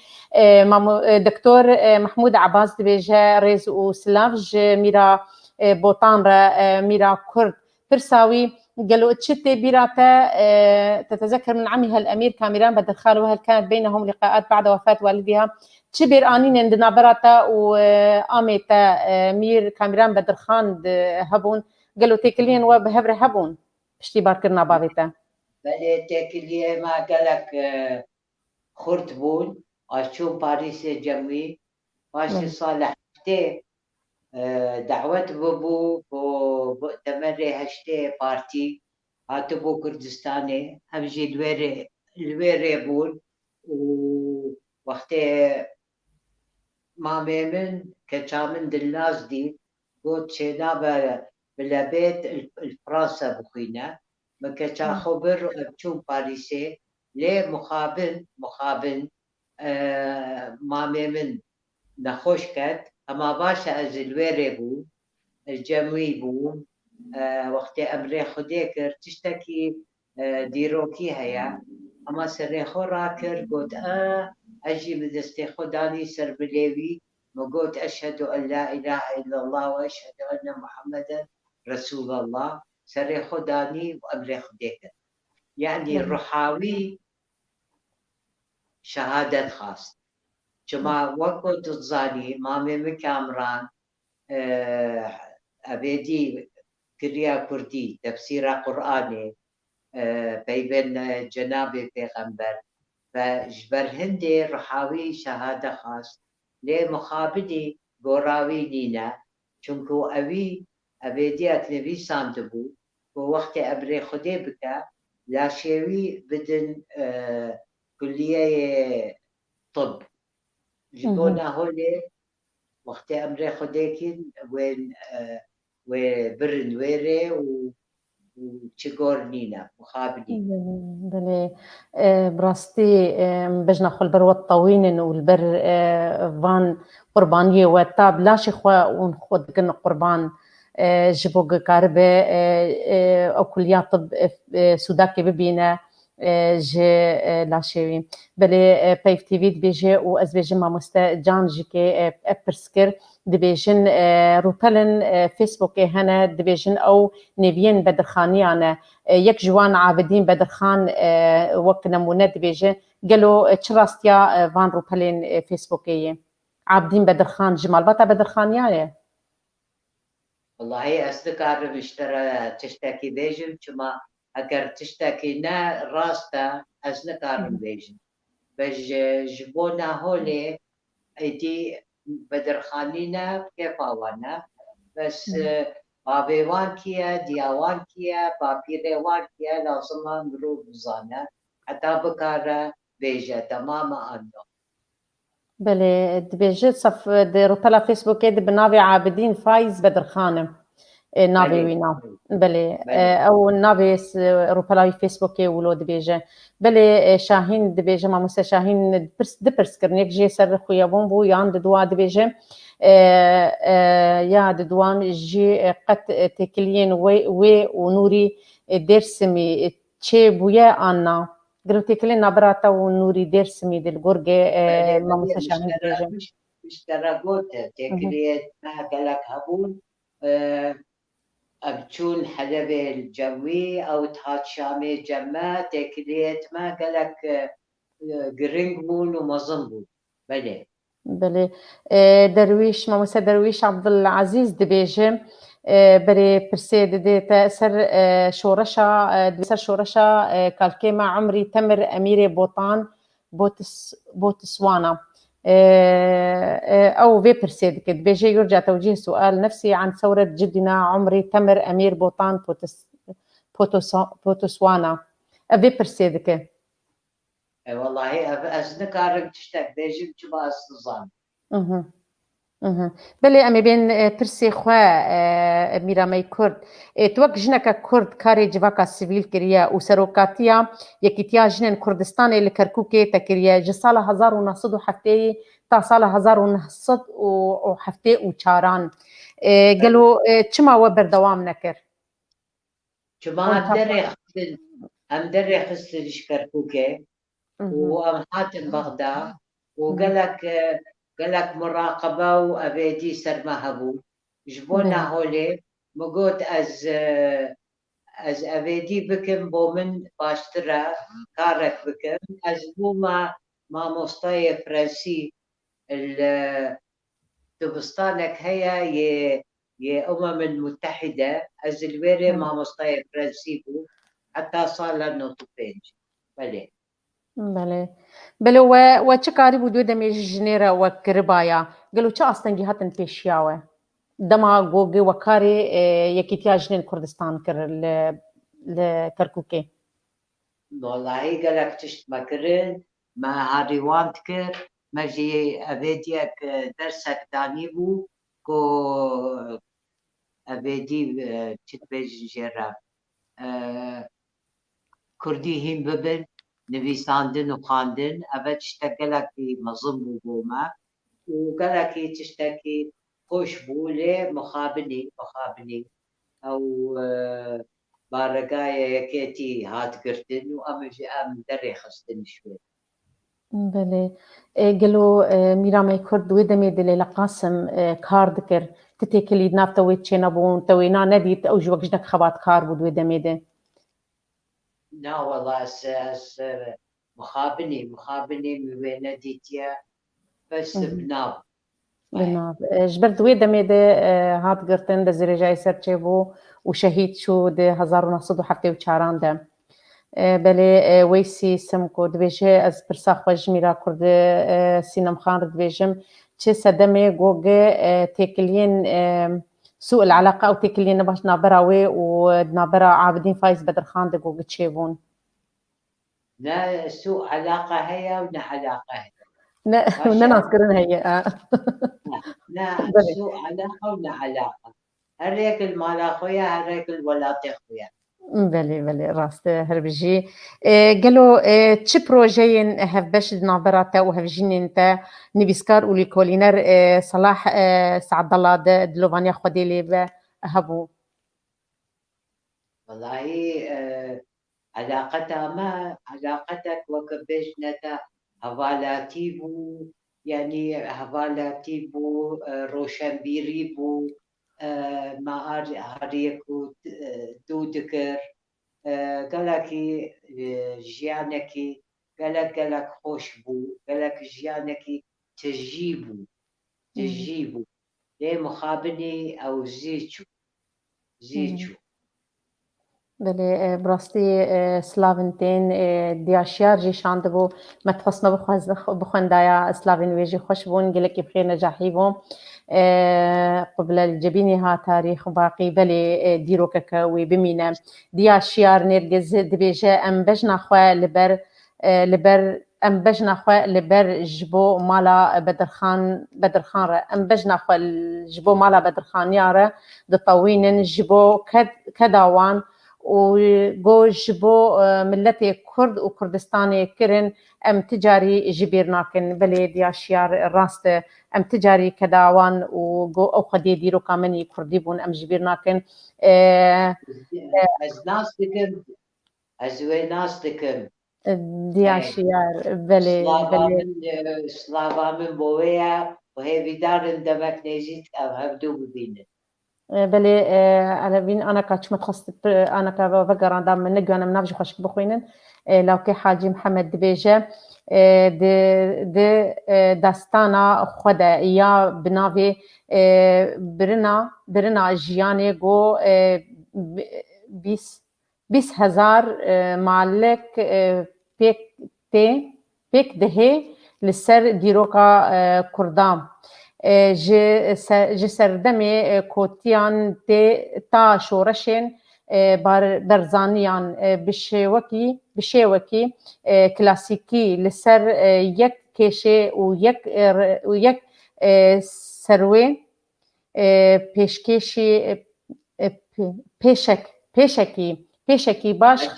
دكتور محمود عباس دبيجه رئيس وسلافج ميرا بوطان را ميرا كرد برساوي قالوا تشتي بيراتا تتذكر من عمها الأمير كاميران بدرخان وهل كانت بينهم لقاءات بعد وفاة والدها تشبير آنين عندنا براتا وآميتا مير كاميران بدرخان هبون قالوا تيكلين وبهبر هبون بشتي باركرنا بابيتا بلي تيكلي ما قالك خرطبون أشوف باريس جمعي ماشي صالح دعوت ببو تمري هشتي بارتي هاتبو كردستاني همجي الويري بول ووقت ما ميمن كشامن دلاز دي قلت شينا بلابيت الفرنسا بخينا ما كشا خبر بشوم باريسي ليه مخابن ما ميمن نخوش كات اما باشا از الويري بو الجموي بو وقت امري خديكر تشتكي ديروكي هيا اما سري خو راكر قلت اجي بدستي خداني سر بليوي وقلت اشهد ان لا اله الا الله واشهد ان محمدا رسول الله سري خداني وامري خديكر يعني الرحاوي شهادة خاص كما وقت تزاني مامي مكامران أبيدي كريا كردي تفسير قرآني بين جناب پیغمبر فجبر هندي رحاوي شهادة خاص لي مخابدي قراوي نينا چونكو أبي أبيدي أتنبي ساندبو ووقت أبري خدي بكا لا شيوي بدن كلية طب جبونا هولي وقت أمري خديكين وين وبرن ويري وشيغور نينا مخابني بلي براستي بجنا خل بر والطوين والبر فان قربانية وتاب لا شخوا ونخد كن قربان جبوغ كاربة أو كليات طب سوداكي ببينا جي لاشيوي بلي بايف تي في دبيجي واز بيجي ما مستا جان جيكي ابرسكر دبيجن روبلن فيسبوك هنا دبيجن او نيفين بدرخانيانا يك جوان عابدين بدرخان وقت نمونة دبيجي قالوا تشراستيا فان روبلن فيسبوكية عابدين بدرخان جمال بطا بدرخانيانا والله أصدقائي اشترى تشتكي بيجن كما اگر تشتكي نا راستا أصدقائي بيجن بج جبونا هولي ايدي بدرخانينا كيف وانا بس بابيوان كيا دياوان كيا بابيريوان كيا لازم نروح بزانا حتى بكارا بيجا تماما انه بلي دبيجي صف دي روبلا فيسبوك دي بنافي عابدين فايز بدرخانم نافي وينا بلي او نافي روبلا فيسبوك ولو دبيجي بلي شاهين دبيجي ما مسا شاهين دبرس كرنيك جي سر خويا بومبو يان دوا دبيجي يا دوان جي قد تكلين وي ونوري درسمي تشي بويا انا قلت كلين نبراتا ونوري درسمي دل غورجي ما مسا شاهين دبيجي اشتراكوت تكليت ما قالك هبون أبتون حلبة الجوي أو تهات شامي جمع تكليت ما قالك قرنقون ومظنبون بلي بلي درويش ما مسا درويش عبد العزيز دبيجي بري برسيد دي تأثر شورشا دبسر شورشا كالكيما عمري تمر أميري بوطان بوتسوانا أو في برسيد كد بيجي يرجع توجيه سؤال نفسي عن ثورة جدنا عمري تمر أمير بوطان بوتسوانا في برسيد كد والله أصدقائي تشتاق بيجي بجوا أصدزان بلي أمي بين برسي خوا ميرامي كرد توك جنك كرد كاري جواكا سيفيل كريا وسروكاتيا يكيتيا جنن كردستاني لكركوكي تكريا جسالة 1900 وحفتي تا سالة 1900 وحفتي وشاران قالوا تشما وبر دوام نكر كما أم دري خسل كركوكي وأم حاتم بغداد قالك مراقبة وأبيدي سر ما هبو جبونا هولي مقود از أبيدي بكم بومن باشترا كارك بكم از بوما ما مصطاي فرنسي دبستانك هيا ي المتحدة از الويري ما مصطاي فرنسي بو حتى صار نوتو بيج بلي بله وچکاری بودو دمی جنیره و کربایا قالوا چه اصلا جهات پیشیاوه دما گوگی و کاری یکیتیا جنین کردستان کر لكركوكي. والله قالك تشت مكرن ما هاريوان تكر ما جي أبيديك درسك دانيبو كو أبيدي تتبج جرا كردي هم ببن نویساندن و خواندن اول تشتغلكي مظلم بوما وقالكي تشتكي خوش بولي مخابني او بارقايا يكيتي هات قرتن وامجي ام دري خستن شوي. بله گلو میرامه کرد دوی دمی دلی لقاسم کار دکر تتکلی نافتوی چه نبون توی نا ندید او جوکش دک خبات کار بود دوی دمی ده. لا والله اس مخابني من وين ديتيا بس بناب بنا جبر دوی دمی ده هات گرتن ده زیر جای سر چه بو و شهید شو ده 1974 ده. بله ویسی سم کو دویجه از پرسا خوش میرا کرد سینم خان دویجم چه صدمه گوگه تکلین سوء العلاقة أو تكلين نباش نابراوي ونابرا عابدين فايز بدر خان ده جوجل تشيفون. لا سوء علاقة هي ولا علاقة هي. لا نذكرن هي. لا سوء علاقة ولا علاقة. هريك المال أخويا هريك الولاد أخويا. بله راست هربجي قالوا تش بروجين هف باش نابراتا وهف جينين تا نبيسكار ولي كولينر صلاح سعد الله دلوفانيا خديلي هبو. والله علاقتها ما علاقتك وكبجنتا هفالاتيبو يعني هفالاتيبو روشنبيريبو ما هريكو دودكر قالكي جيانكي قالك خوش بو قالك جيانكي تجيبو ليه مخابني او زيتشو بله براستي سلاوینتین دیاشیار جیش عندبو متخصنا بخوندايا سلاوين ويجي خوش بون قلك بخير نجاحي بو قبل الجبينها تاريخ باقي بلي ديروكك وبمينا دياشيار نرجز دبيجة ام بجنا خوا لبر ام بجنا خوا لبر جبو مالا بدرخان ام بجنا خوا جبو مالا بدرخان يارا دطوين جبو كداوان وجوج بو ملتي كرد وكردستاني كرن ام تجاري جبير ناكن بلي دياشيار راست ام تجاري كداوان وجو او خدي ديرو كامني كردي بون ام جبير ناكن از ناس دكم دياشيار بلي سلافا من بويا وهي بدار دمك نجيت او هبدو ببينه بله انا بين انا كاتش متخصص انا كفقر دام من نجوا انا منافج خوش بخوينن لو كي حاجي محمد دبيجه د داستانا خدا يا بنافي برنا جياني جو 20,000 معلق بيك دهي للسر ديروكا كردام جي سردمي كوتيان تا شورشين برزانيان بشيوكي كلاسيكي لسر يك كيشي ويك سروي بيشكيشي بيشكي باش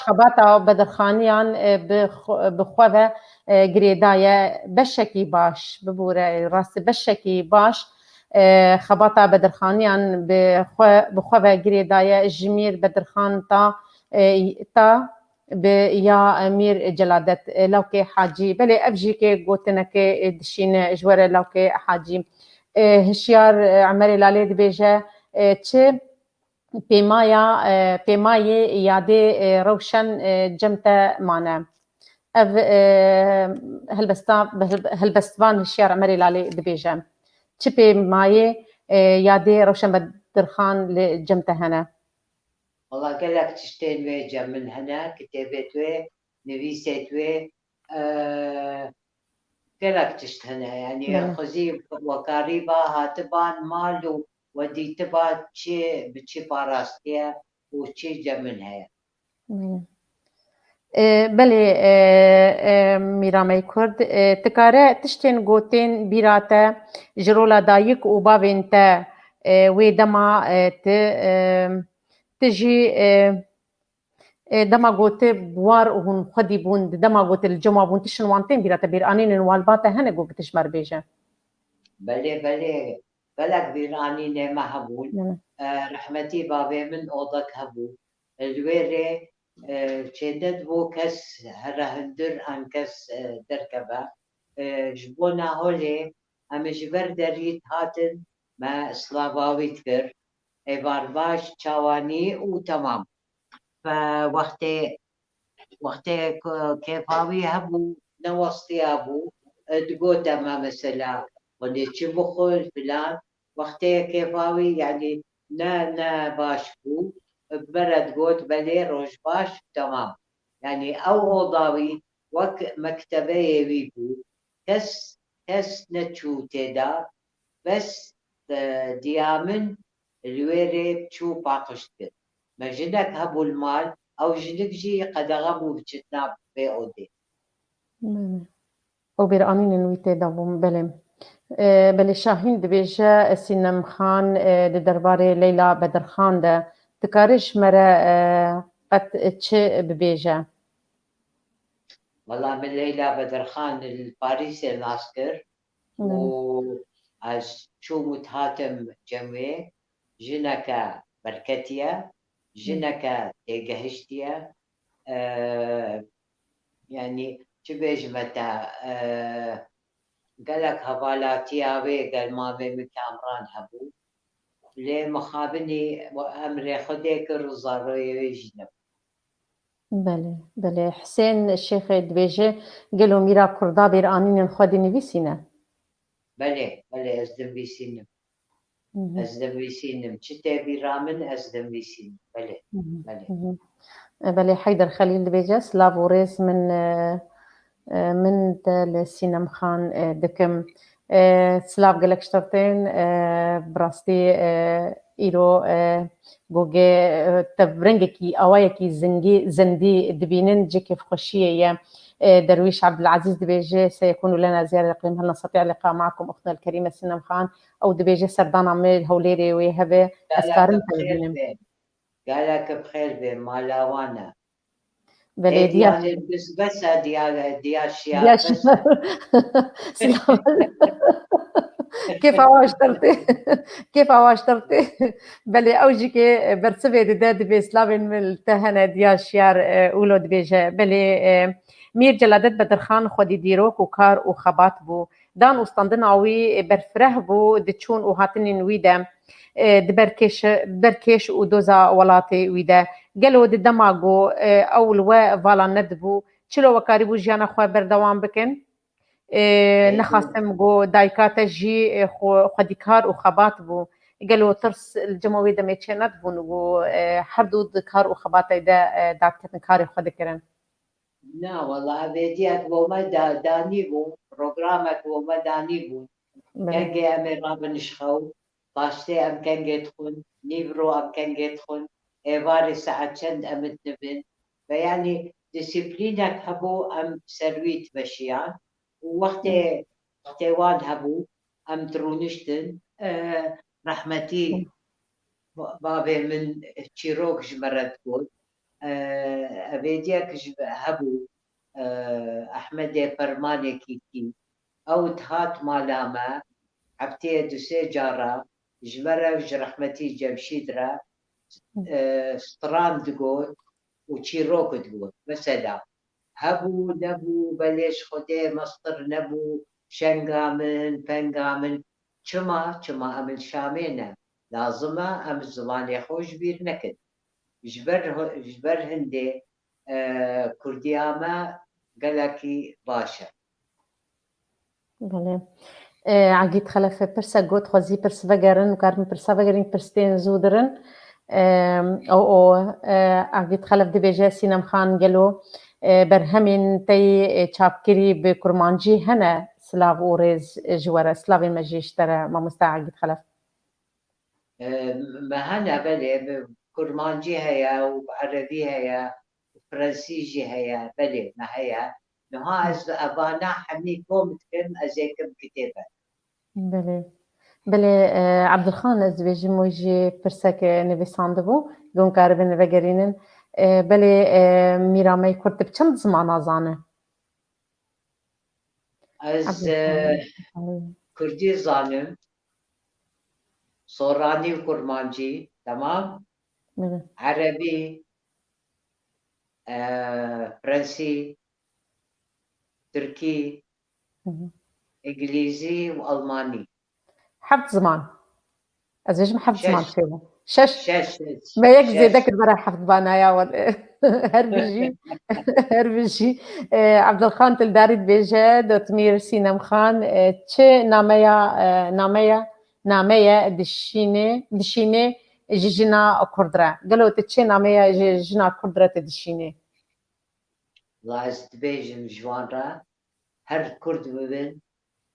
خباتا بدرخانيان بخوة قريدايا بشكي باش ببورة راس بشكي باش خباتا بدرخانيان بخوة قريدايا جمير بدرخان تا بيا أمير جلادت لوكي حاجي بلي أبجيكي قوتنك دشين جوارة لوكي حاجي هشيار عمري لالي دبيجة تشي بيماية يادي روشن جمتا معنا اف هلبستان هشيار عمري لالي دبيجة تشي بيماية يادي روشن بدرخان لجمتا هنا. والله قالك تشتين ويجا من هنا كتابت وي نبيسات وي قالك تشت هنا يعني خزي وقريبة هاتبان مالو ودي تبا تشي بتشي باراستيا وتشيجا منها يعني. بله میرامای کرد تکاره تشتین گوتین بیراته جرولا دایک و باوین تا وی دما تجی دما گوته بوار هون خودی بون دما گوته الجمع بون تشن وانتين بیراته بیرانین والباته هنه گو بتشمر بیجه بله بلك بيراني نيما هبول رحمتي بابي من أوضك هبول الويري شدد بو كس هرهندر عن كس دركبة جبونا هولي هم جبر دريت هاتن ما سلافاوي تكر ايبار باش تشاواني وتمام وقتي كيفاوي هبو نوصتي هبو تقول ما مثلا ودي تشبخل فلان وقتي كيفاوي يعني نا باش بو ببرد قوت بلي روش باش تمام يعني او اوضاوي وك مكتبه يبيبو كس نتشو تدا بس ديامن الويري تشو باقشتك مجنك هبو المال او جنك جي قد غبو بجتنا بي اودي او بیرانین نویته دابون بله بله شاهین دبیجه سینم خان د درباره لیلا بدرخان ده تکارش مره قد چه ببیجه والله من ليلى بدر خان الباريسي العسكر از شو متهاتم جمعي جنكا بركتيا جنكا تيجهشتيا يعني تبيج متى قالك هبالاتيا وي قال ما بي مكامران هبو لي مخابني امري خديك الرزاروي يجنب بله حسین الشيخ دبیجه گلو میرا کردا بیرانین خودی نویسینه بله ازدم بيسينم شتى برامن ازدم بيسينم بله بله حيدر خليل دبيجه سلافوريز من السينم خان دكم سلاف قالك شترتين براستي إيرو بوجي تبرنجكي أوايكي زندي دبينن جيكي خشية درويش عبد العزيز دبيجي سيكون لنا زيارة إقليم هل نستطيع اللقاء معكم أختنا الكريمة سينم خان أو دبيجي سردان عميل هوليري ويهبه أسكارن تلبينم قالك بخير بين مالاوانا بلي ديال بس ديال شياب بس كيف عواشترتي بلي اوجيكي برسبي داد بسلافين من التهنة ديال شيار اولو دبيجة بلي مير جلادت بدرخان خودي ديروك وكار وخبات بو دان وستاندناوي برفره بو دتشون وهاتني نويدا بركيش ودوزا ولاتي ويدا قالوا دماغو اول و فالا ندبو چلو وكاريبو جيانا خو بردوام بكن نخاستم جو دايكاتا جي خديكار وخبات بو قالوا ترس الجموي دمي تشنت بون و حدود كار وخبات دا داكتن كاري خدكرن لا والله بيديك وما داني بو برنامج وما داني بو كان جي امي رابن شخو باشتي ام كان جي تخون نيبرو ام كان جي تخون ايواري ساعة شند امت نبن فيعني ديسيبلينك هبو ام سرويت بشيان ووقتي وان هبو ام درونشتن رحمتي بابي من تشيروك جمرت قول ابيديك هبو احمد فرماني كيكي او تهات مالاما عبتي دوسي جارا جمرة رحمتي جمشيدرا ستران تقول وتشيروك تقول مثلا هبو نبو بلش خدي مصدر نبو شنقامن فنقامن چما امن شامينا لازمه ام زمان خوش بير نكد جبر هندي كردياما قالكي باشا بله عقيد خلف برسا قوت خوزي برس فقرن وكارم برسا فقرن برستين زودرن او عقيد خلف دي بيجا سينم خان قالو برهمين تي چاپكري بكرمانجي هنا سلاف وريز جوارا سلافي مجيش ترى ما مستعقد خلف ما هنا بلي كرمانجي هيا وعربي هيا وفرنسيجي هيا بلي ما هيا نها از أبانا حمي كوم تكن أزيكم كتابة بله عبدالخان از بیجی موجی پرسک نویسنده بو گون کار بین وگرینن بله میرامی کرد بچند زمان آزانه از عبدالخان كردي زانم صوراني وكرمانجي تمام بله عربي فرنسي تركي انجليزي والماني حفظ زمان از بیجم حفظ زمان شش شو شش شش ما يكزي شش ذاك البارح حفظ بانا يا ود هربجي هربجي عبد الخان تلداري بيجا دوتمير سينم خان تشي ناميا دشيني جيجينا كردرا قالوا تشي ناميا جيجينا كردرا تدشيني الله استبيجم جوانرا هر كرد ببن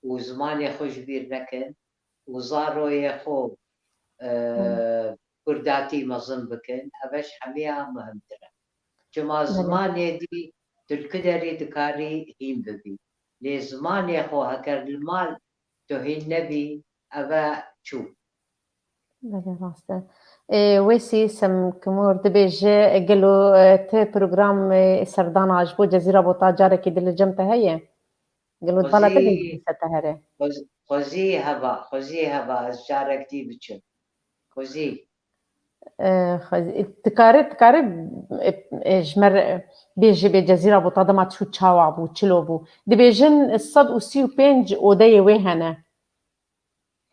وزماني خوش بير نكن وزارو يخو كرداتي مظن بكن أبش حميها مهمترا جما زماني دي تلكدري دكاري هين ببي لي زماني خو هكر المال تهين نبي أبا شو بله راسته ويسي سم كمور دبيجي قالوا تي بروجرام سردان عجبو جزيرة بوطا جارك دل جمتها هي قالوا دبالا تدي ستهره خوزي هبا از جارك دي بچن خوزي تكاري جمر بيجي بجزيرة بوطا دما تشو تشاوع بو تشلو بو دبيجن الصد وسيو بينج ودي ويهنا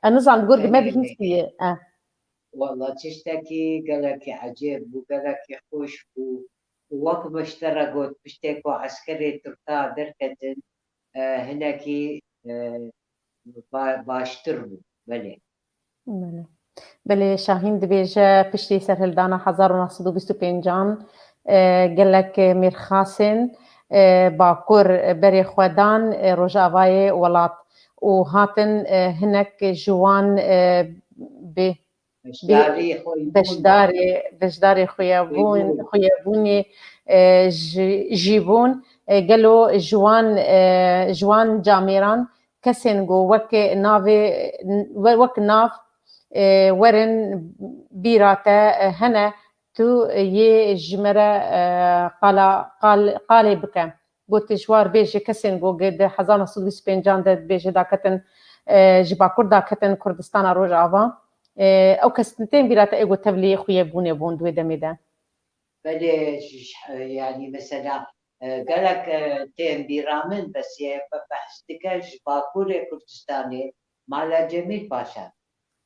النظام قرق ما بهنسي والله تشتكي قالك عجيب وقالك خوش ووقت مشترى قلت بشتكوا عسكري تركا دركتن هناكي باشتربو بلي بله شاهین دبیجه پشتی سر هلدانا 1925 قال لك میرخاسن باكور بري خودان رجاوای ولات وهاتن هناك جوان ب بشداري خيابوني جيبون قالوا جوان جاميران كسنجو وك ناف ورن بيراتا هنا تو يجمرة قال بك قلت جوار بيجي كسنجو قد حزانة صدوس بينجان بيجي داكتن جبا كردا كتن كردستان روجافا او كستنتين بيراتا ايغو تبلي خويا بون دوي دميدا بلي يعني مثلا قالك تيم بيرامن بس بحثتك باكور كردستاني مالا جميل باشا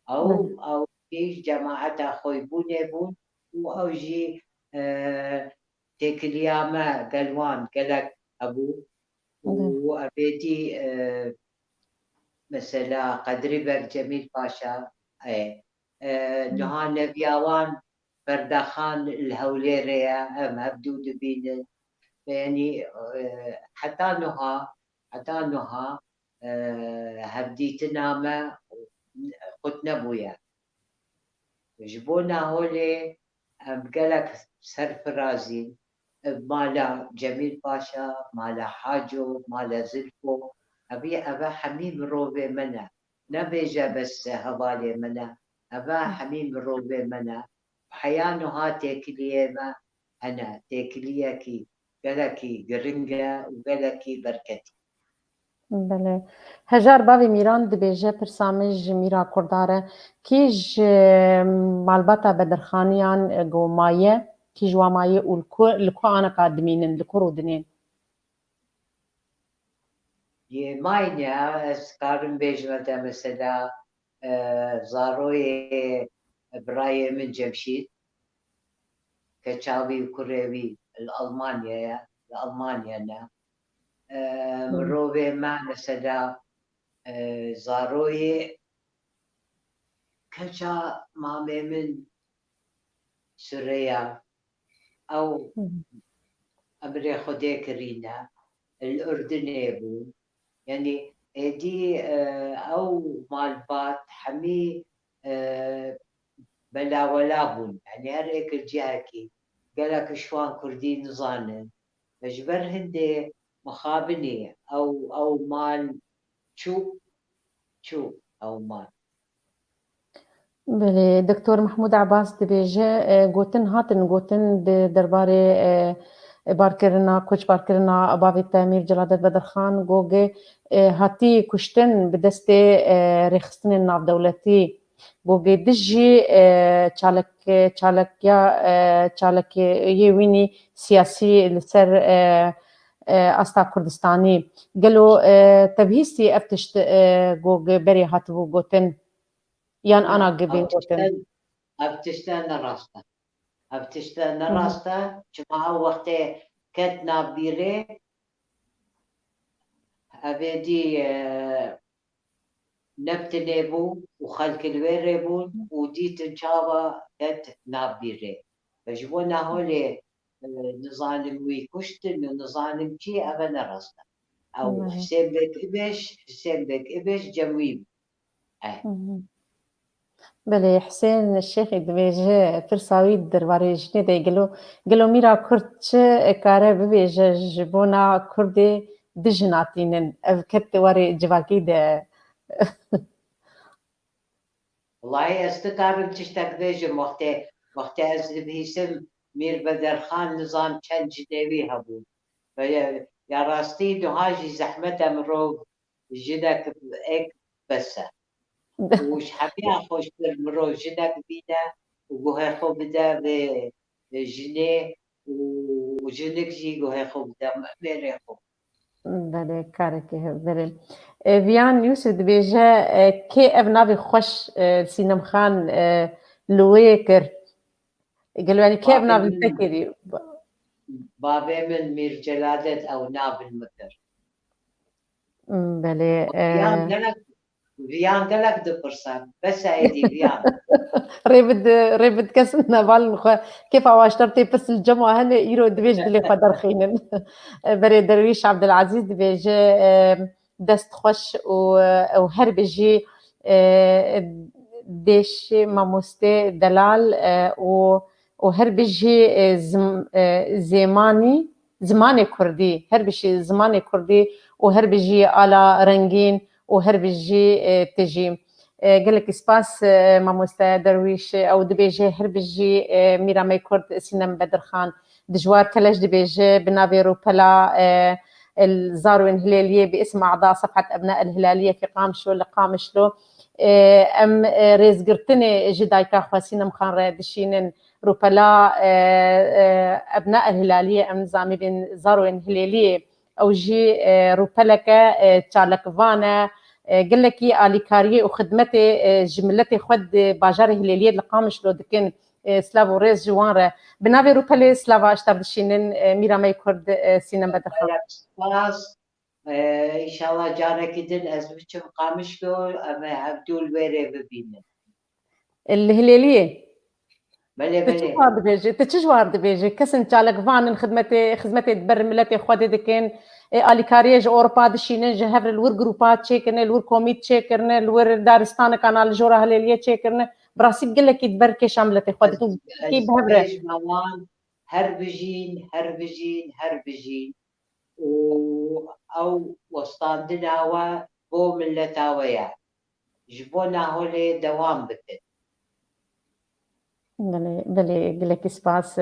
او في جماعة اخوي بون او جي تكلياما قلوان قالك ابو وابيتي مثلا قدري بك جميل باشا نهان نبياوان فردخان الهوليريا هم هبدو دبين يعني حتى نها هبديتنا ما قلت نبويا جبونا هولي قالك سرف رازي مالا جميل باشا مالا حاجو مالا زلفو أبا حميم روبي منا نبيجا بس هوالي منا أبا حميم روبي منا حيانو ها تيكليه ما أنا تيكليه كي قالكي قرنجة وقالكي بركتي بله هجار باوی میران دبیجه پرسامج میرا کرداره کیج مالباتا بدرخانیان گو مایه کیج و مایه و لکو آنا قادمینن لکو رودنین ماينيا اسكارن بيجمة مثلا زاروي براي من جمشيد كتشاوي وكوريوي الألمانيا مروبي ما مثلا زاروي كتشا مامي من سوريا أو أمري خدي كرينا الأردن يبو يعني دي أو مالبات حمي بلا ولا بون يعني هر هيك الجهكي قالك شوان كردي نزانن مجبر هندي مخابني او مال شو او مال بله دکتور محمود عباس دبیجه گوتن هاتن گوتن درباره بارکرنا کوچ بارکرنا باوی تعمیر جلادت بدرخان گوگه هاتی کشتن به دست رخصتن ناف دولتی گوگه دجی چالک یه وینی سیاسی لسر استا کردستانی گلو تبهیستی افتشت گوگه بری هاتو گوتن یان انا گبین گوتن ابتشتان راستا ابتشتان راستا جماعة وقت كتنا بيري أبدي نبتني بو وخلق الويري بون وديت انشابا كت نابيري فجبونا هولي نظام وي كشتن ونظام كي أبنا راستا أو حسين بك إبش جمويب بله حسين الشيخ دبیجه فرساوی درباره جنی دی گلو میرا کرد چه کاره ببیجه جبونا کردی دجناتینن او کت واری جواکی ده والله استكارم تشتاق بيجم وقت أزل بيسم مير بدر خان نظام كان جديوي هبو يا راستي دهاجي زحمة مرو جدك اك بس وش حبيا خوش مرو جدك بيدا وجوه خو بدا بجني وجنك جي جوه خو بدا ميري خو بله کاره که بله ویان یوسف دبیجه که او ناوی خوش سینم خان لوی کر گلو يعني كيف ناوي فكري بابي من مير جلادة أو ناب المكر بله فيان قالك دبرسان بس ايدي فيان ريبد كسنا بال كيف اواشترتي بس الجمعة هلا يرو دبيج دلي قدر خينن بري درويش عبد العزيز دبيج دست خوش وهربجي ديش ماموستي دلال وهربجي زماني كردي هربجي زماني كردي وهربجي على رنگين وهربجي تجي قال لك سباس ماموستا درويش او دبيجي هربجي ميرا مي كرد سينم بدر خان دجوار كلاش دبيجي بنافي روبلا الزاروين هلالية باسم أعضاء صفحة أبناء الهلالية في قامشلو لقامشلو أم ريز قرتني جدايكا خواسينم خان رادشينن روبلا أبناء الهلالية أم زامي بين زاروين هلالية أو جي روبلكا تشالك فانا قال لك اليكاريه وخدمتي جملتي خد باجار هلاليه لقامش لو دكن سلافو ريز جوان بنافي روبالي سلافا اشتردشينن ميرا ماي كرد سينما بدخل خلاص ان شاء الله جارك دن ازبتشم قامش لو اما عبدول ويري ببينن الهلاليه بلي تشجوار دبيجي كسن تالك فان خدمتي دبر ملتي خدي دكن اليكاريج اوروبا دشينن جهر الور جروبات تشيكن الور كوميت تشيكن الور دارستان كانال جورا هلاليه تشيكن براسي قال لك دبر كي شاملتي خدي كي بهبره هربجين او وسطاندنا و بو ملتاويا جبونا هولي دوام بكت بلي قال لك سباس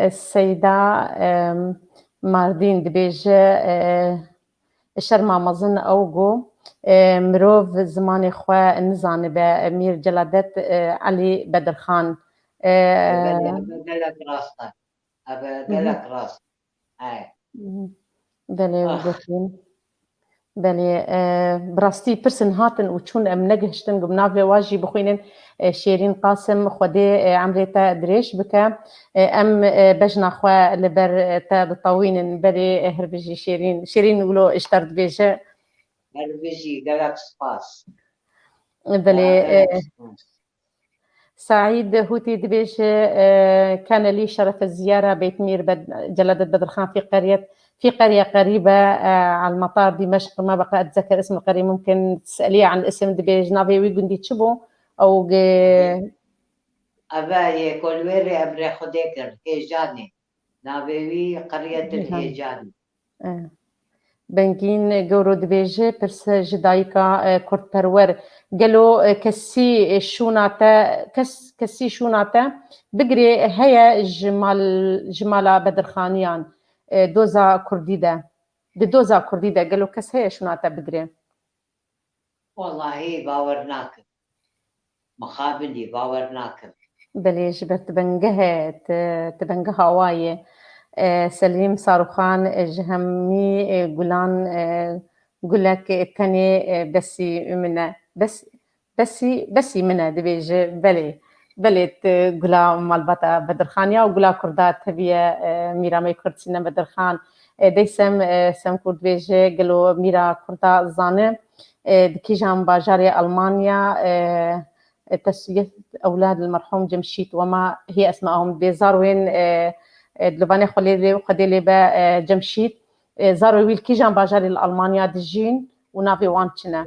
السيدة ماردين دبيج الشرمة مظن أوجو مروف زمان إخوة النزان بأمير جلادة علي بدر خان قالك راسك قالك راسك بلي قلتين بلي براستي برسن هاتن وتشون ام نجهشتن قبنافي واجي بخوينن شيرين قاسم خدي عمريتا دريش بكا ام بجنا خوا لبر تا بطوين بلي هربجي شيرين يقولوا اشترت بيجا هربجي قالك سباس بلي سعيد هوتي دبيش كان لي شرف الزيارة بيت مير جلادة بدر خان في قرية قريبة على المطار دمشق ما بقى أتذكر اسم القرية ممكن تسأليه عن اسم دبيج نافي ويقندي تشبو أو أبا يكولويري أمري خديكر هيجاني نابوي قرية الهيجاني بنجين جورو دبيجي برس جدايكا كورت برور قالوا كسي شوناتا كسي شوناتا بقري هيا جمالا بدر خانيان دوزا كرديدا بدوزا كرديدا قالوا كس هيا شوناتا بقري والله باورناك مخابني باورناك بلي جبرت بنجها تبنجها وايه سليم صاروخان جهمي قولان قول لك كاني بسي منا بسي منا دبيج بلي قولا مالباتا بدر خانيا وقولا كردات تبيا ميرا مي كردسينا بدر خان ديسم سم كرد بيج قالوا ميرا كردا زانه دكي جام باجاري ألمانيا تسوية أولاد المرحوم جمشيد وما هي أسمائهم بزاروين دلواني خليلي وخديلي با جمشيد زارو ويل كي جان باجاري الألمانيا دجين ونافي وانتشنا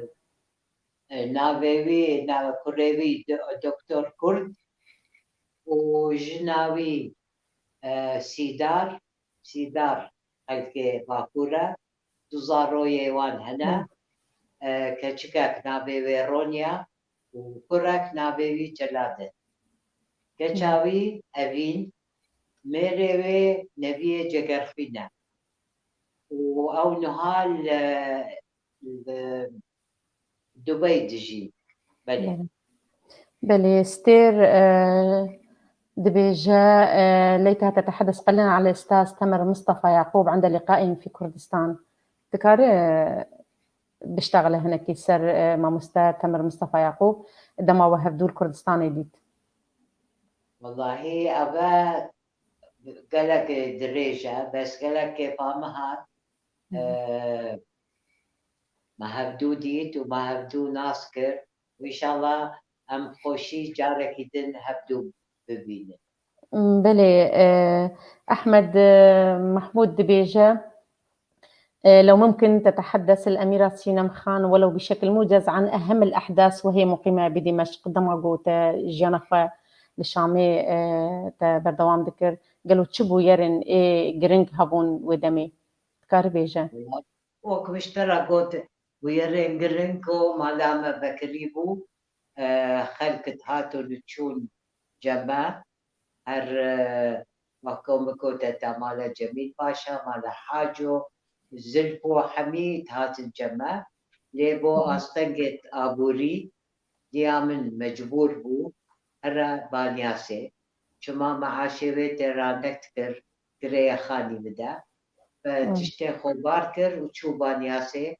ناوي كوريوي دكتور كرد وجناوي سيدار هلكي باكورا دوزارو يوان هنا كتشكاك ناوي رونيا وكراك ناوي جلادة كتشاوي أبين ميري نبي جغرفينا او نهال دبي دجي بلي ستير دبيجا ليتها تتحدث قليلا على الأستاذ تامر مصطفى يعقوب عند لقائهم في كردستان تكاري بيشتغل هنا كيسر مع مستاذ تامر مصطفى يعقوب عندما وهب دول كردستان ديت والله أبا قالك دريجة بس قالك فامها ما هبدو ديت وما هبدو ناسكر وإن شاء الله أم خوشي جارك يدن هبدو ببينه بلي أحمد محمود دبيجة لو ممكن تتحدث الأميرة سينام خان ولو بشكل موجز عن أهم الأحداث وهي مقيمة بدمشق دماغو جيانفا لشامي بردوام ذكر قالوا تشبو يرن جرينج هابون ودمي كاربيجا وك مشتركوت ويرن جرينكو مالama بكريبو خلقت هاتو لتشون جماع هر محكومة كوتا مالا جميل باشا مالا حاجو زلفو حميد هات الجماع ليبو أستنقت أبوري ديامن مجبور بو هرا بانياسي شما معاشي بيت رانك تكر كريا خاني بدا فتشتي خبار كر وتشو بانياسي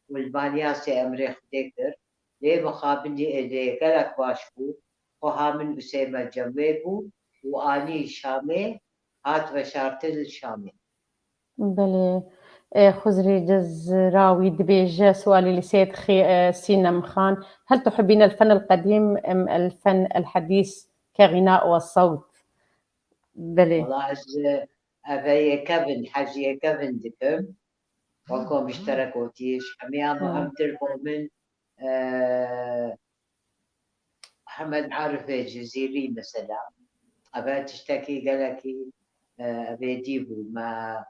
والبانياسي أمري خديكر ليه مخابني إلي قلق باشبو وهامن أسيمة جميبو وآني شامي هات وشارت الشامي بلي خزري جزراوي دبيجة سؤالي لسيد سينام خان هل تحبين الفن القديم أم الفن الحديث كغناء والصوت؟ بلي والله أبي كفن حاجي كفن دكم وكم اشتركوا تيش حميام وأمتر من محمد عارف الجزيري مثلا أبا تشتكي قال لك أبي ديبو ما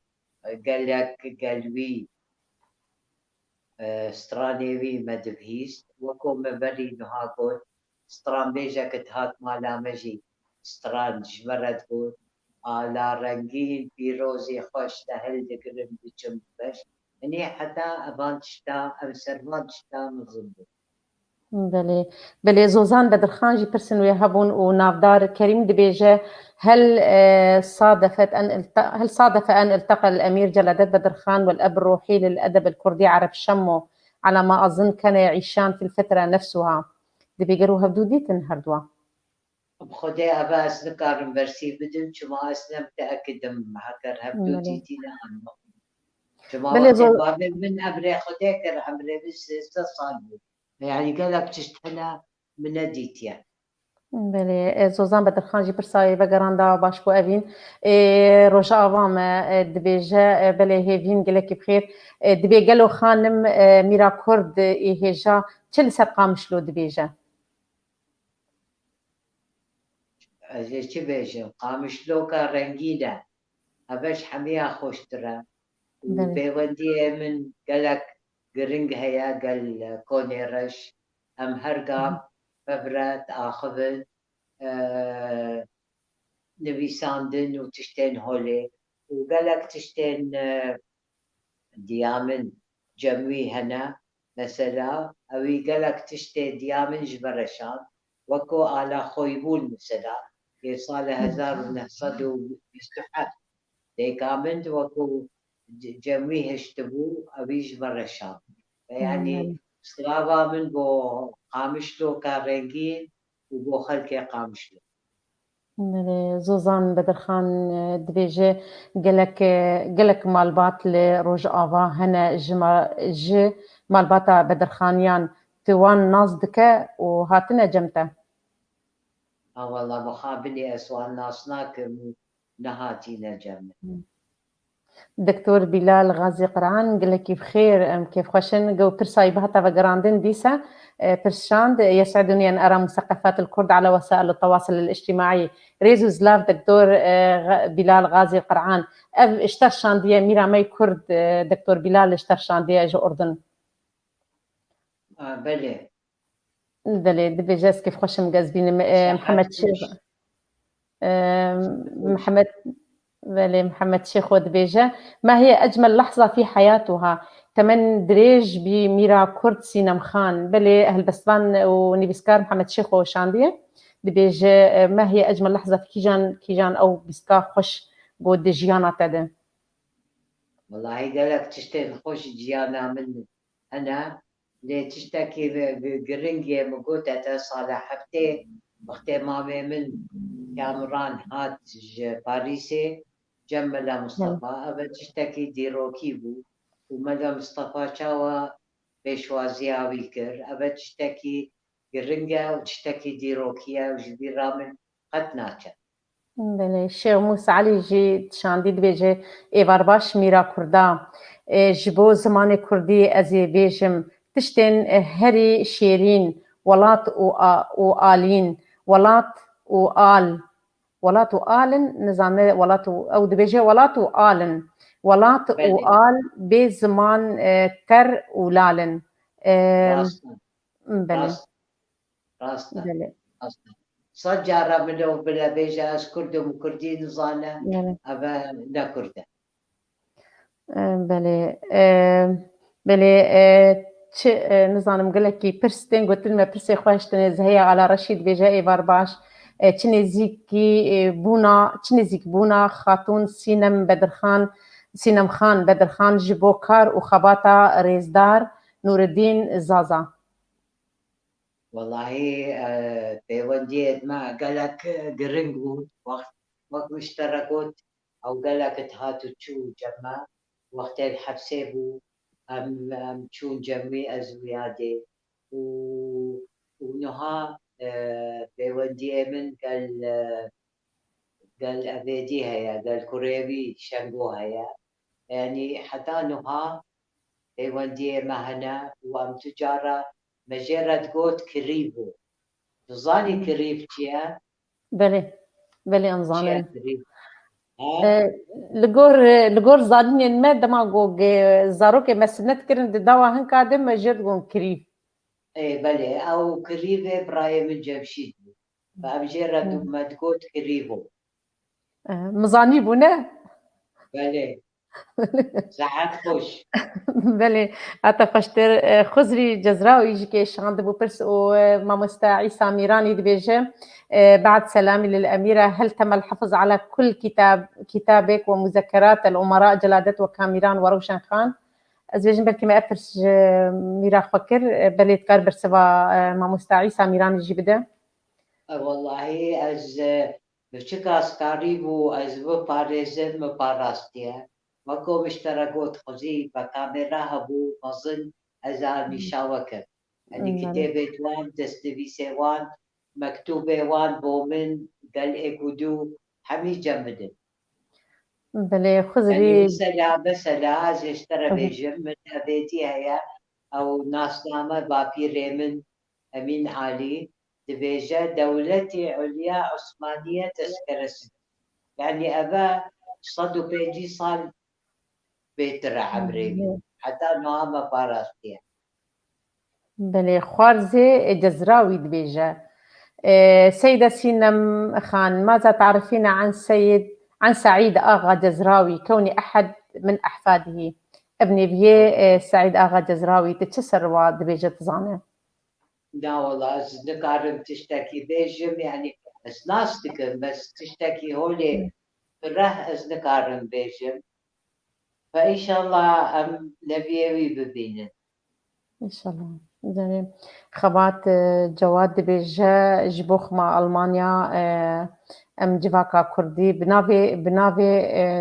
قال لك قلبي استرانيوي مدفهيس وكم بري نهاقول استران بيجا كتهات مالا مجي استران جمرد قول على رنگين بيروزي خوش تهل دقرن بجم بش يعني حتى أبان تشتا أو سرمان تشتا مظلم بلي زوزان بدر خان جي برسن ويهبون ونافدار كريم دبيجة هل صادف أن التقى الأمير جلادات بدر خان والأب الروحي للأدب الكردي عرب شمو على ما أظن كان يعيشان في الفترة نفسها دبيجرو هبدو ديتن هردوا بخدي أبا أسنكار برسي بدن شما أسنم تأكدم هكر هبدو ديتنا عنه شما وقت من أبري خدي كر أمري بس صالبو يعني قالك تشتنا من ديتيا بله زوزان بدر خان جی پرسای بگراندا باش بو اوین روژا آوام دبیجه بله هیوین گلکی بخیر دبی گلو خانم میرا کرد هیجا چل سر قامشلو دبیجه ئەجێ چی بێژم قامشلۆکە ڕەنگینە ئەبەش هەمیا خۆشترە و بله پەیوەندیە من گەلک گرنگ هەیە گەل کۆنێڕەش ئەم هەرگا بەبرەت ئاخبن نویساندن و تشتێن هۆلێ و گەلک تشتێن دیامن جەموی هەنا مەسەلا ئەوی گەلک تشتێ دیامنش بەرەشان وەکۆ ئالا خۆی بوون مەسەلا پێ ساڵە 1927 دەیکامند وەکو جەموی هێشتبوو ئەویش بەرەشان یعنی سلاوا من بۆ قامشلۆکە ڕێنگین و بۆ خەلکێ قامشلۆ زۆزان بەدرخان دبێژێ gelek malbat li Rojava hene ji malbata bedirxaniyan tu wan nas dike û hatine cem te والله بخوا بني أسوان ناس ناكم نهاتينا جمع دكتور بلال غازي قرعان gelekî بخير كيف خوشن جو برساي بهتا وجراندن ديسا برشاند يسعدني أن أرى مثقفات الكرد على وسائل التواصل الاجتماعي ريزو زلاف دكتور بلال غازي قرعان اشتر شاندية ميرا ماي كرد دكتور بلال اشتر شاندية جو أردن بله بله دبيجاس كيف خوشم جازبين محمد شيخ محمد شيخ ودبيجة ما هي أجمل لحظة في حياتها تمن دريج بميرا كرد سينم خان بلي أهل بسبان ونبيسكار محمد شيخ وشاندية دبيجة ما هي أجمل لحظة في كيجان أو بسكار خوش بود جيانا تدا والله قالك تشتين خوش جيانا من أنا لي تشتكي بقرنجي مقوتة صالح حفتي وقتي مامي من كامران هات باريسي جملا مصطفى أبا تشتكي ديروكي بو وملا مصطفى شاوى بيشوازيا ويكر أبا تشتكي قرنجة وتشتكي ديروكيا وجبيرا من قتناچا بله الشيخ موسى علي جي تشاندي دبيجي ايوار باش ميرا كردا جبو زمان كردي ازي بيجم تشتين هري شيرين ولات وآلين ولات وآل نظام ولات او دبيجي ولات وآلن ولات وآل بزمان تر ولالن بله راستا بله صجارة منو بلا بيجا از كردم وكردي نظانا أبا نكرده بله نظانم گلکی پرستن گوتن ما پرسی خواشتن زهیا على رشید بيجا ايوار باش چنزيك بونا خاتون سينم خان بدرخان جبوكار وخباتا ريزدار نور الدين زازا والله بيوديت ما قالك قرنقو وقت اشتركوت او قالك تهاتو تشو جمع وقت الحبسيبو ام تشون جمعي ازويادي ونها بيودي من قال ابيدي هيا قال كوريبي شنقو هيا يعني حتى نها بيودي مهنا وام تجارة مجرد قوت كريبو تظاني كريب تيا بله انظانن لگور زادنین ما دما گوگ زارو که مسنت کرن دوا هن کادم مجرد گون کریب اي بله او كريبه براي من جمشيد فمجرد ما تقول كريبو مزانی بونه بله ساعات خوش بله حتى خشتر خزري جزراء يجي كي شاند بو برس وماموستا عيسى ميراني دبيجه بعد سلامي للأميرة هل تم الحفظ على كل كتابك ومذكرات الأمراء جلادة وكاميران وروشن خان أزوجين بلكي ما أفرش ميرا خكر بلي تكار برسوا ماموستا عيسى ميراني يجي بدا والله از بچكاس قريبو از بپاريزن مپاراستيه وكو مشتركوت خزي بكاميرا هبو مظن ازار مشاوكه يعني كتابة وان دستويسي وان مكتوبة وان بومن قال اكودو حمي جمدن بلي خزري يعني مثلا از اشترى بيجم من ابيتي هيا او ناس نامه بابي ريمن امين علي دبيجة دولتي عليا عثمانية تسكرس يعني أبا صدو بيجي صال بيتر عبري حتى نوامة باراستيا بله خوارزة جزراوي دبيجة. سيدة سينم خان، ماذا تعرفين عن سعيد آغا جزراوي كوني أحد من أحفاده؟ ابني بيه سعيد آغا جزراوي تتشسر ودبيجة زانه. لا والله نقارن تشتكي بيجم يعني بس ناستك بس تشتكي هولي راح نقارن بيجم فإن شاء الله أم نبيوي ببينن إن شاء الله. يعني خبات جواد دبيجة جبوخ مع ألمانيا أم جواكا كردي بنافي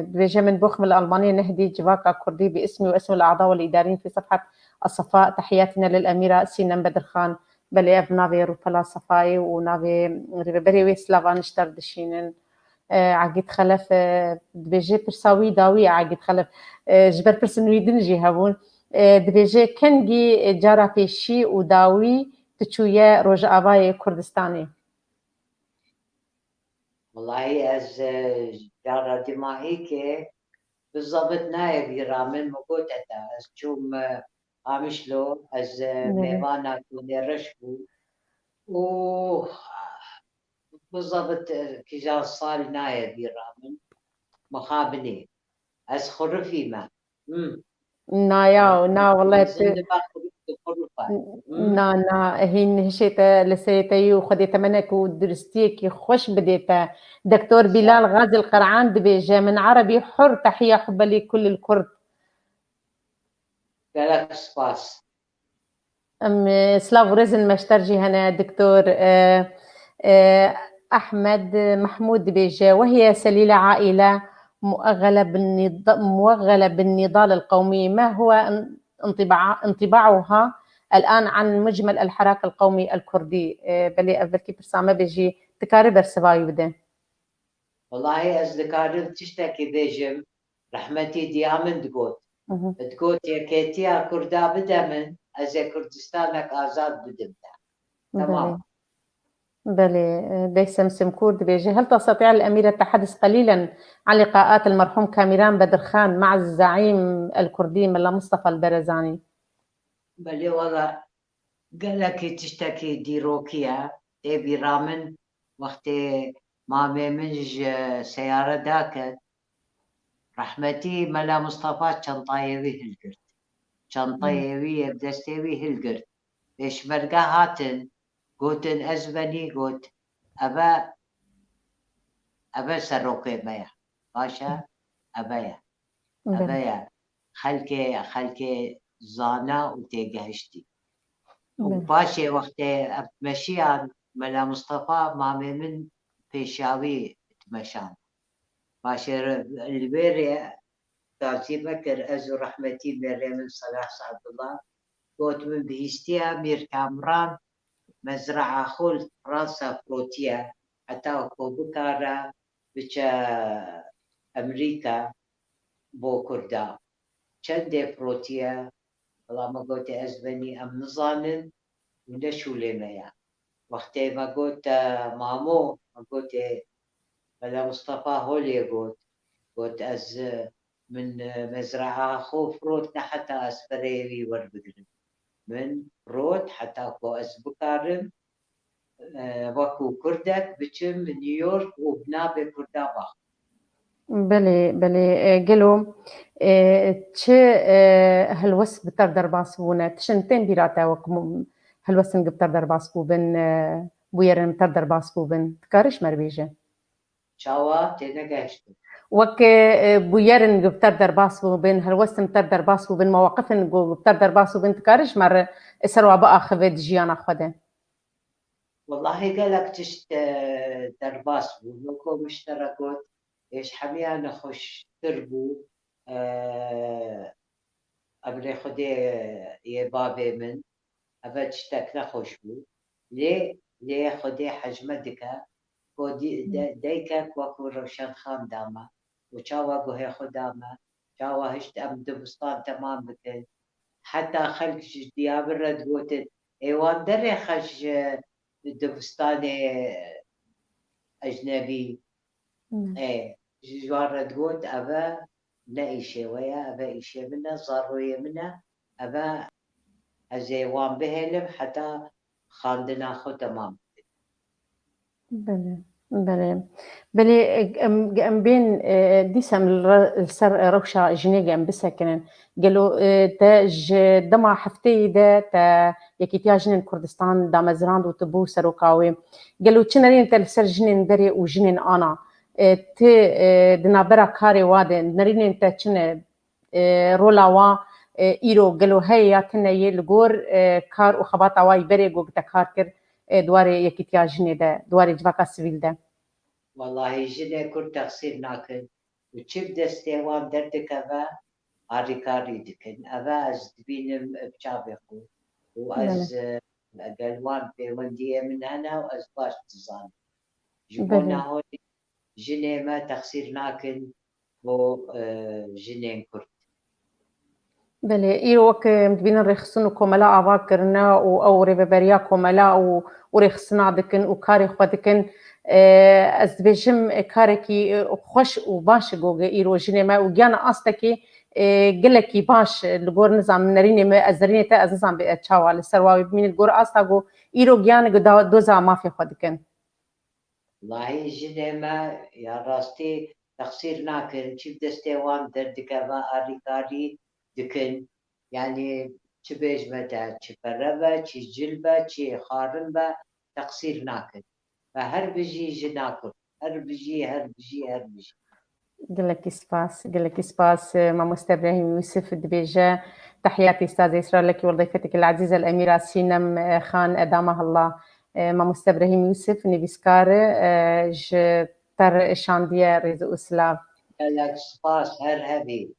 دبيجة من بوخ من ألمانيا نهدي جواكا كردي باسمي واسم الأعضاء والإداريين في صفحة الصفاء. تحياتنا للأميرة سينم بدر خان بلي بنافي روبلا صفاي ونافي ريبريوي سلافا نشتر دشينن عقيد خلف دبيجي برساوي داوي عقيد خلف جبر برسنوي دنجي هبون دبيجي كنجي جارا بيشي وداوي تشوية روج آباي كردستاني. والله از جارة دماغي بالضبط نايب يرامن موجود أتا از شوم عامشلو از ميوانا كوني رشبو و بالضبط كجار صال نايب يرامن مخابني از خرفي ما نايا نا والله زند ما خرفة نا هين هشيتا لسيتي وخديتا منك ودرستيكي خوش بديتا. دكتور بلال غازي القرعان دبيجة من عربي حر تحية حب لكل الكرد. قالك سباس سلاف رزن مشترجي هنا دكتور أحمد محمود دبيجة، وهي سليلة عائلة مؤغلة بالنضال القومي. ما هو انطباعها الآن عن مجمل الحراك القومي الكردي؟ بلي أفلكي برسامة بيجي تكاري برسبايو بده. والله از ذكرت تشتكي بيجم رحمتي ديامن تقول يا كيتيا كردا بدا من از كردستانك آزاد بدمتا تمام. بلي ديسم سمكور دبيجي، هل تستطيع الأميرة التحدث قليلا عن لقاءات المرحوم كاميران بدر خان مع الزعيم الكردي ملا مصطفى البرزاني؟ بلي والله قال لك تشتكي ديروكيا تبي رامن وقت ما منج سيارة داكت رحمتي ملا مصطفى شنطايوي هلقرت شنطايوي بدستيوي هلقرت بيش مرقا هاتن قوتن أزبني قوت أبا سروقي بيا باشا أبايا خلكي زانا وتيجهشتي وباشا وقت مشيان ملا مصطفى مامي من بيشاوي تمشان باشا البيري تعطي بكر أزو رحمتي بيري من صلاح سعد الله قوت من بهيستيا مير كامران مزرعة خول فرنسا فروتيا حتى وكو بكارا بچا أمريكا بو كردا چندي فروتيا والله ما قلت أزبني أم نظانن ونشو لميا وقت ما قلت مامو ما قلت بلا مصطفى هولي قلت أز من مزرعة خو فروت حتى أسفريوي وربقرم من فروت حتى كو أسبكارم وكو كردك بچم نيويورك وبنابي كردا باخ بلي قالوا تش هلوس بتر درباس بونا تشنتين بيراتا وكم هلوسن بتر درباس بوبن بويرن بتر درباس بوبن تكارش مربيجه شاوا تنقشت وك بويرن بتر درباس بوبن هلوسن بتر درباس بوبن مواقفن بتر درباس بوبن تكارش مر سروا بقى خفت جيانا خدن والله قالك تشت درباس بو مشتركات ايش حميانا خوش تربو أبري خدي يا بابي من أبد تشتك نخوش بو ليه خدي حجمتك ودي ديكك وكو روشن خام داما وشاوا قوهي خداما شاوا هشت أم دبستان تمام بكن حتى خلق ديابر ردوتن ايوان دري خش دبستاني أجنبي إيه جوارة تقول أبا لا إيشي ويا أبا إيشي منا ضروية منا أبا أزيوان بهلم حتى خاندنا خو تمام بله بله بله ام بين ديسم السر روشا جنيجا ام بسكنن قالوا تا دما حفتي دا تا يكيتيا جنين كردستان دا مزراند وتبو سروكاوي قالوا تشنرين تا السر جنين دري وجنين انا تي دنابرا كاري واده نرين تا تشن رولاوا ايرو قالوا هيا كنا يلغور كار وخباطا واي بري قوق تا كار دواري يكيتيا جني ده دواري جواكا سيفيل ده والله جني كل تقصير ناكن وتشب دستيوان دردك أبا عريكاري دكن أبا أز دبينم بشابخو وأز قلوان في وندية من هنا وأز باش تزان جبونا هون جني ما تقصير ناكن و جنين كرد بله إيرو وك مدبين رخصن كملا أواكرنا أو ربابريا كملا ورخصنا دكن وكاري خو دكن از بيجم كاركي خوش وباش جوجا إيرو جني ما وجانا أستكي قلكي باش الجور نظام نريني ما أزريني تا أزنزام بتشاوا للسرواوي من الجور أستاجو إيرو جانا قدا دوزا ما في خو دكن والله جني ما يا راستي تقصير ناكن شيف دستيوان دردك أبا عريكاري دكن يعني تبيج متى تبربة تجلبة تخارنبة تقصير ناكل فهر بيجي جناكل هر بيجي قال لك سباس مع ابراهيم يوسف دبيجة تحياتي استاذة إسراء لك وضيفتك العزيزة الأميرة سينم خان أدامها الله مع ابراهيم يوسف نبيسكار ج تر شاندية ريزو أسلاف لك سباس هر هبي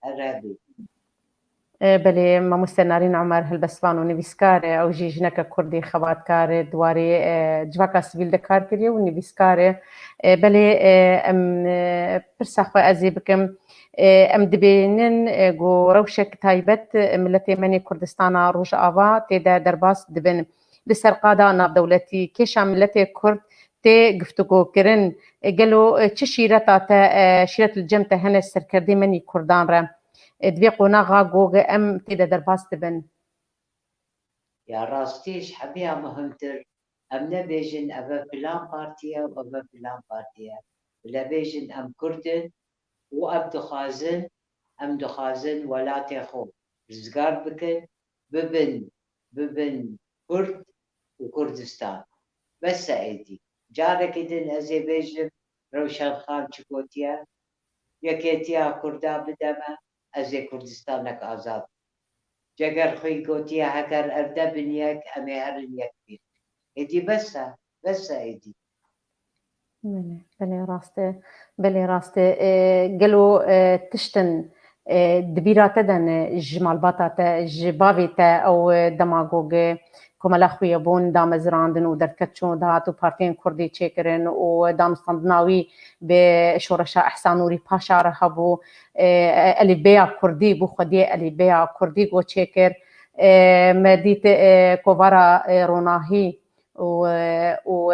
بله ما مستنارين عمر هالبسفان ونبيسكار أو جيجنك كردي خبات كار دواري جواكا سبيل دكار كريو ونبيسكار بله أم برسخ أزي بكم أم دبينن جو روشك تايبت ملتي مني كردستانا روج آوا تيدا درباس دبن لسر قادا ناب دولتي كيشا ملتي كرد تي قفتقو كرن قالوا تشيرتا تا شيرت الجمتة هنا السركردي مني كردان را دوی قوناغا گوگ ام تیدا درباس دبن يا راستيش حبيها مهمتر ام نبيجن ابا فلان بارتيا وابا فلان بارتيا ولا بيجن ام كردن واب دخازن ام دخازن ولا تخو رزقار بكن ببن كرد وكردستان بس سعيدي جارك إذن أزي بيجن روشن خان شكوتيا يكيتيا كردا بدما أزي كردستانك آزاد جگر خوی گوتیا هکر ارده بنیک امی هرن یک بیر ایدی بس ایدی بله راسته قالوا تشتن دبيرات دن جمال باتا جبابيتا او دماغوغ كمال اخويا بون دام زراندن ودركتشو داتو بارتين كردي تشيكرن ودام صندناوي بشورشا احسانوري باشا رهبو اللي بيع كردي بو خدي اللي بيع كردي جو تشيكر مديت كوفارا روناهي و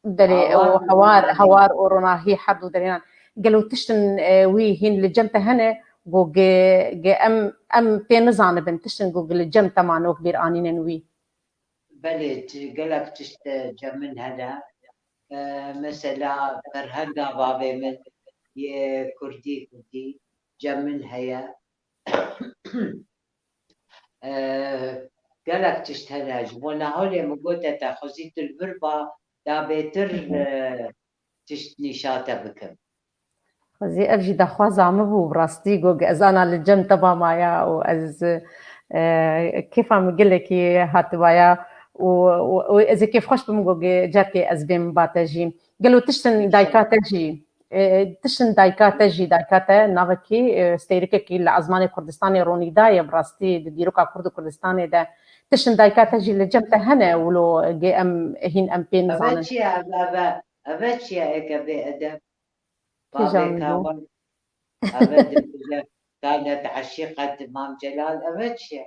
بلي وحوار وروناهي حدو دريان قالوا تشتن وي هين لجمتا هنا جو ام بين نزان بن تشتن جو لجمتا ما نو كبير انين وي بلي قالك تشت جمن هذا مثلا فرهندا بابي من كردي جمن هيا قالك تشت هذا جبونا هولي مقوتة تاخذيت البربا دا بيتر تشت نشاطة بكم خزي أفجي دخوا زعمه براستي جو أزانا للجم تبع مايا وأز كيف عم قلك هاتبايا وإذا كيف خوش بمجو جاتي أزبيم باتجي قالوا تشتن دايكاتجي تشتن دايكاتا نافكي ستيريكي كي العزمان كردستاني روني دايا براستي ديروكا كرد كردستاني دا تشتن دايكاتجي للجمتا هنا ولو جي أم هين أم بين زانن أبتشي أكبي أدب كجاملو كانت عشيقة إمام جلال أبتشي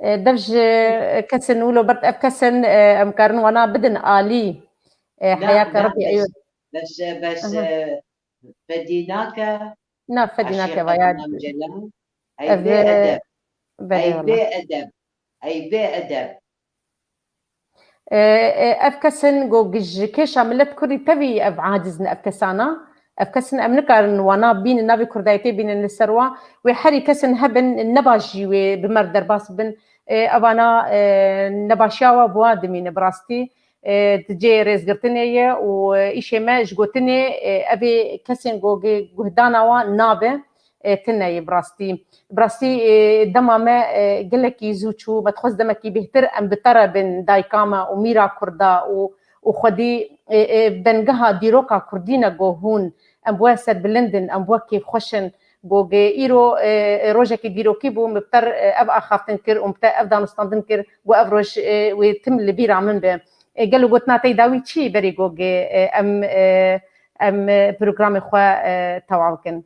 دبج كسن ولو برت أف كسن أمكارن وانا بدن آلي حياك لا ربي أيوه بس أها فديناك نا فديناك عشيقة وياد إمام جلال أي أف بي أدب بلي أي والله بي أدب أي بي أدب أف كسن جو جج كيش عملت كوري تبي أف عاجزن أف كسانا أف كسن أمنكارن وانا بين النبي كردايتي بين السروا وحري كسن هبن النباجي وبمر درباس بن أبانا نباشاوا بوادمين براستي تجي ريز قرتني وإيشي ما جوتني أبي كسن جو جهدانا ونابه تناي براستي دمامه قلكي زوچو بتخوز دمكي بهتر ام بترى بن دايكاما وميرا كردا وخدي بنجها ديروكا كردينا جوهون ام بواسر بلندن ام بوكي خوشن جو ايرو روجكي ديروكي بو مبتر ابقى خافتن كر ومبتر افضل مستندن كر وافروش ويتم اللي من به قالوا قلتنا تيداوي تشي بري جوجي ام بروجرام خوا توعوكن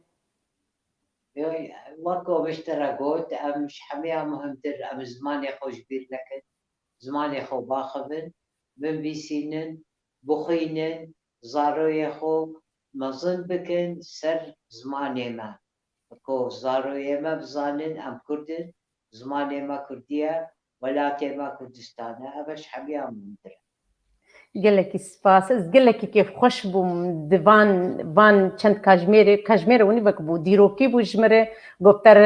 وەکۆ بشتەرەگۆت ئەم حەمیا مهمتر ئەم زمانی خۆش بیر نەکەن زمانی خۆ باخەبن بمبیسینن بخوێنن زارۆیە خۆ مەزن بکەن سەر زمانێمە وەکۆ زارۆیێمە بزانن ئەم کوردن زمانێمە کوردیە وەلاتێمە کوردستانە ئەمەش حەمیا مهمترە قال لك سباس قال لك كيف خوش بوم ديفان فان چند كاجمير وني بكبو ديروكي بو جمره غوبتر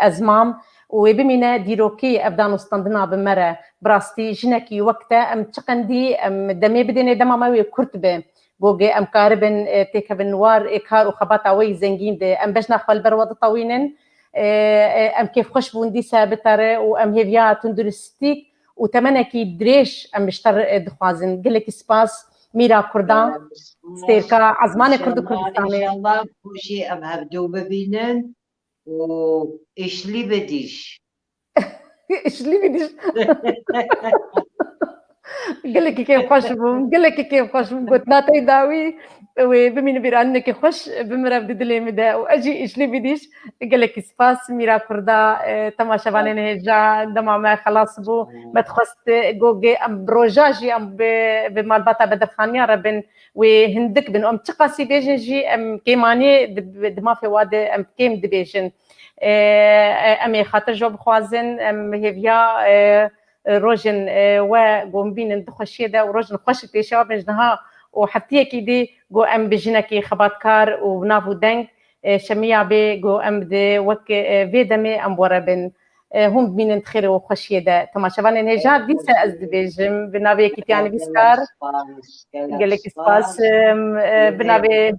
ازمام وبمينا ديروكي ابدان استندنا بمره براستي جنكي وقتا ام تقندي ام دمي بدني دما ما كرتبه بوغي ام كاربن تيكبن نوار اكار وخباطا وي زنجين دي ام بشنا خبل برود طوينن ام كيف خوش بون دي ثابتره وام هيفيا تندرستيك وتمنكي دريش ام بشتر دخوازن قلك سباس ميرا كردان ستيركا عزمان كرد كردستاني ان شاء الله كلشي ام هبدو ببينن وايش لي بديش ايش اللي بديش قال لك كيف خوش بوم قال لك كيف خوش بوم قلت ناتي داوي وبمين بيرانك خوش بمرا بدي لي مدا واجي ايش اللي بديش قال لك سباس ميرا كردا تماشا بانين هجا دما ما خلاص بو ما تخست جوجي ام بروجاجي ام بمال باتا بدخانيا ربن وهندك بن ام تقاسي بيجي ام كيماني دما في واد ام كيم دبيجن ام خاطر جوب خوازن ام هيفيا روجن وقومبين دخشيه ده وروجن خوش تيشا بنجنها وحتى كيدي جو ام بجنكي خباتكار ونافو دنگ شميع بي جو ام دي وك فيدمي ام وربن هم بين تخير وخشيه ده تماشافان نجا دي ساز بيجم بنابي كيتياني بيسكار قال لك سباس بنابي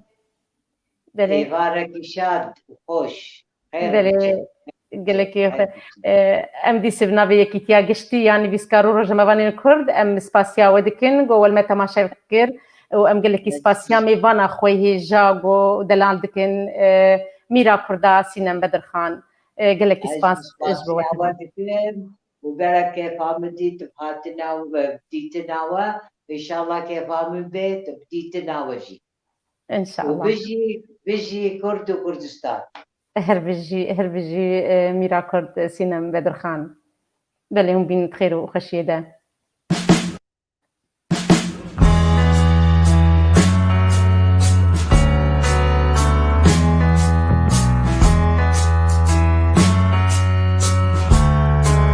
بلي بارك شاد وخوش بلي قال لك ام دي سبنا بي كيتيا قشتي يعني بيسكارو رجما بانين كرد ام سباسيا ودكن جو ما تماشا فكر وام قال لك سباسيا مي فانا خوي جاغو دلال دكن ميرا كردا سينم بدر خان قال لك سباس اجبو وقال لك كيف عملتي تبغاتنا وبديتنا وان شاء الله كيف عمل بيت بديتنا وجي ان شاء الله وبيجي كرد وكردستان هربجي ميرا كرد سينم بدر خان بل هم بين خير وخشيه ده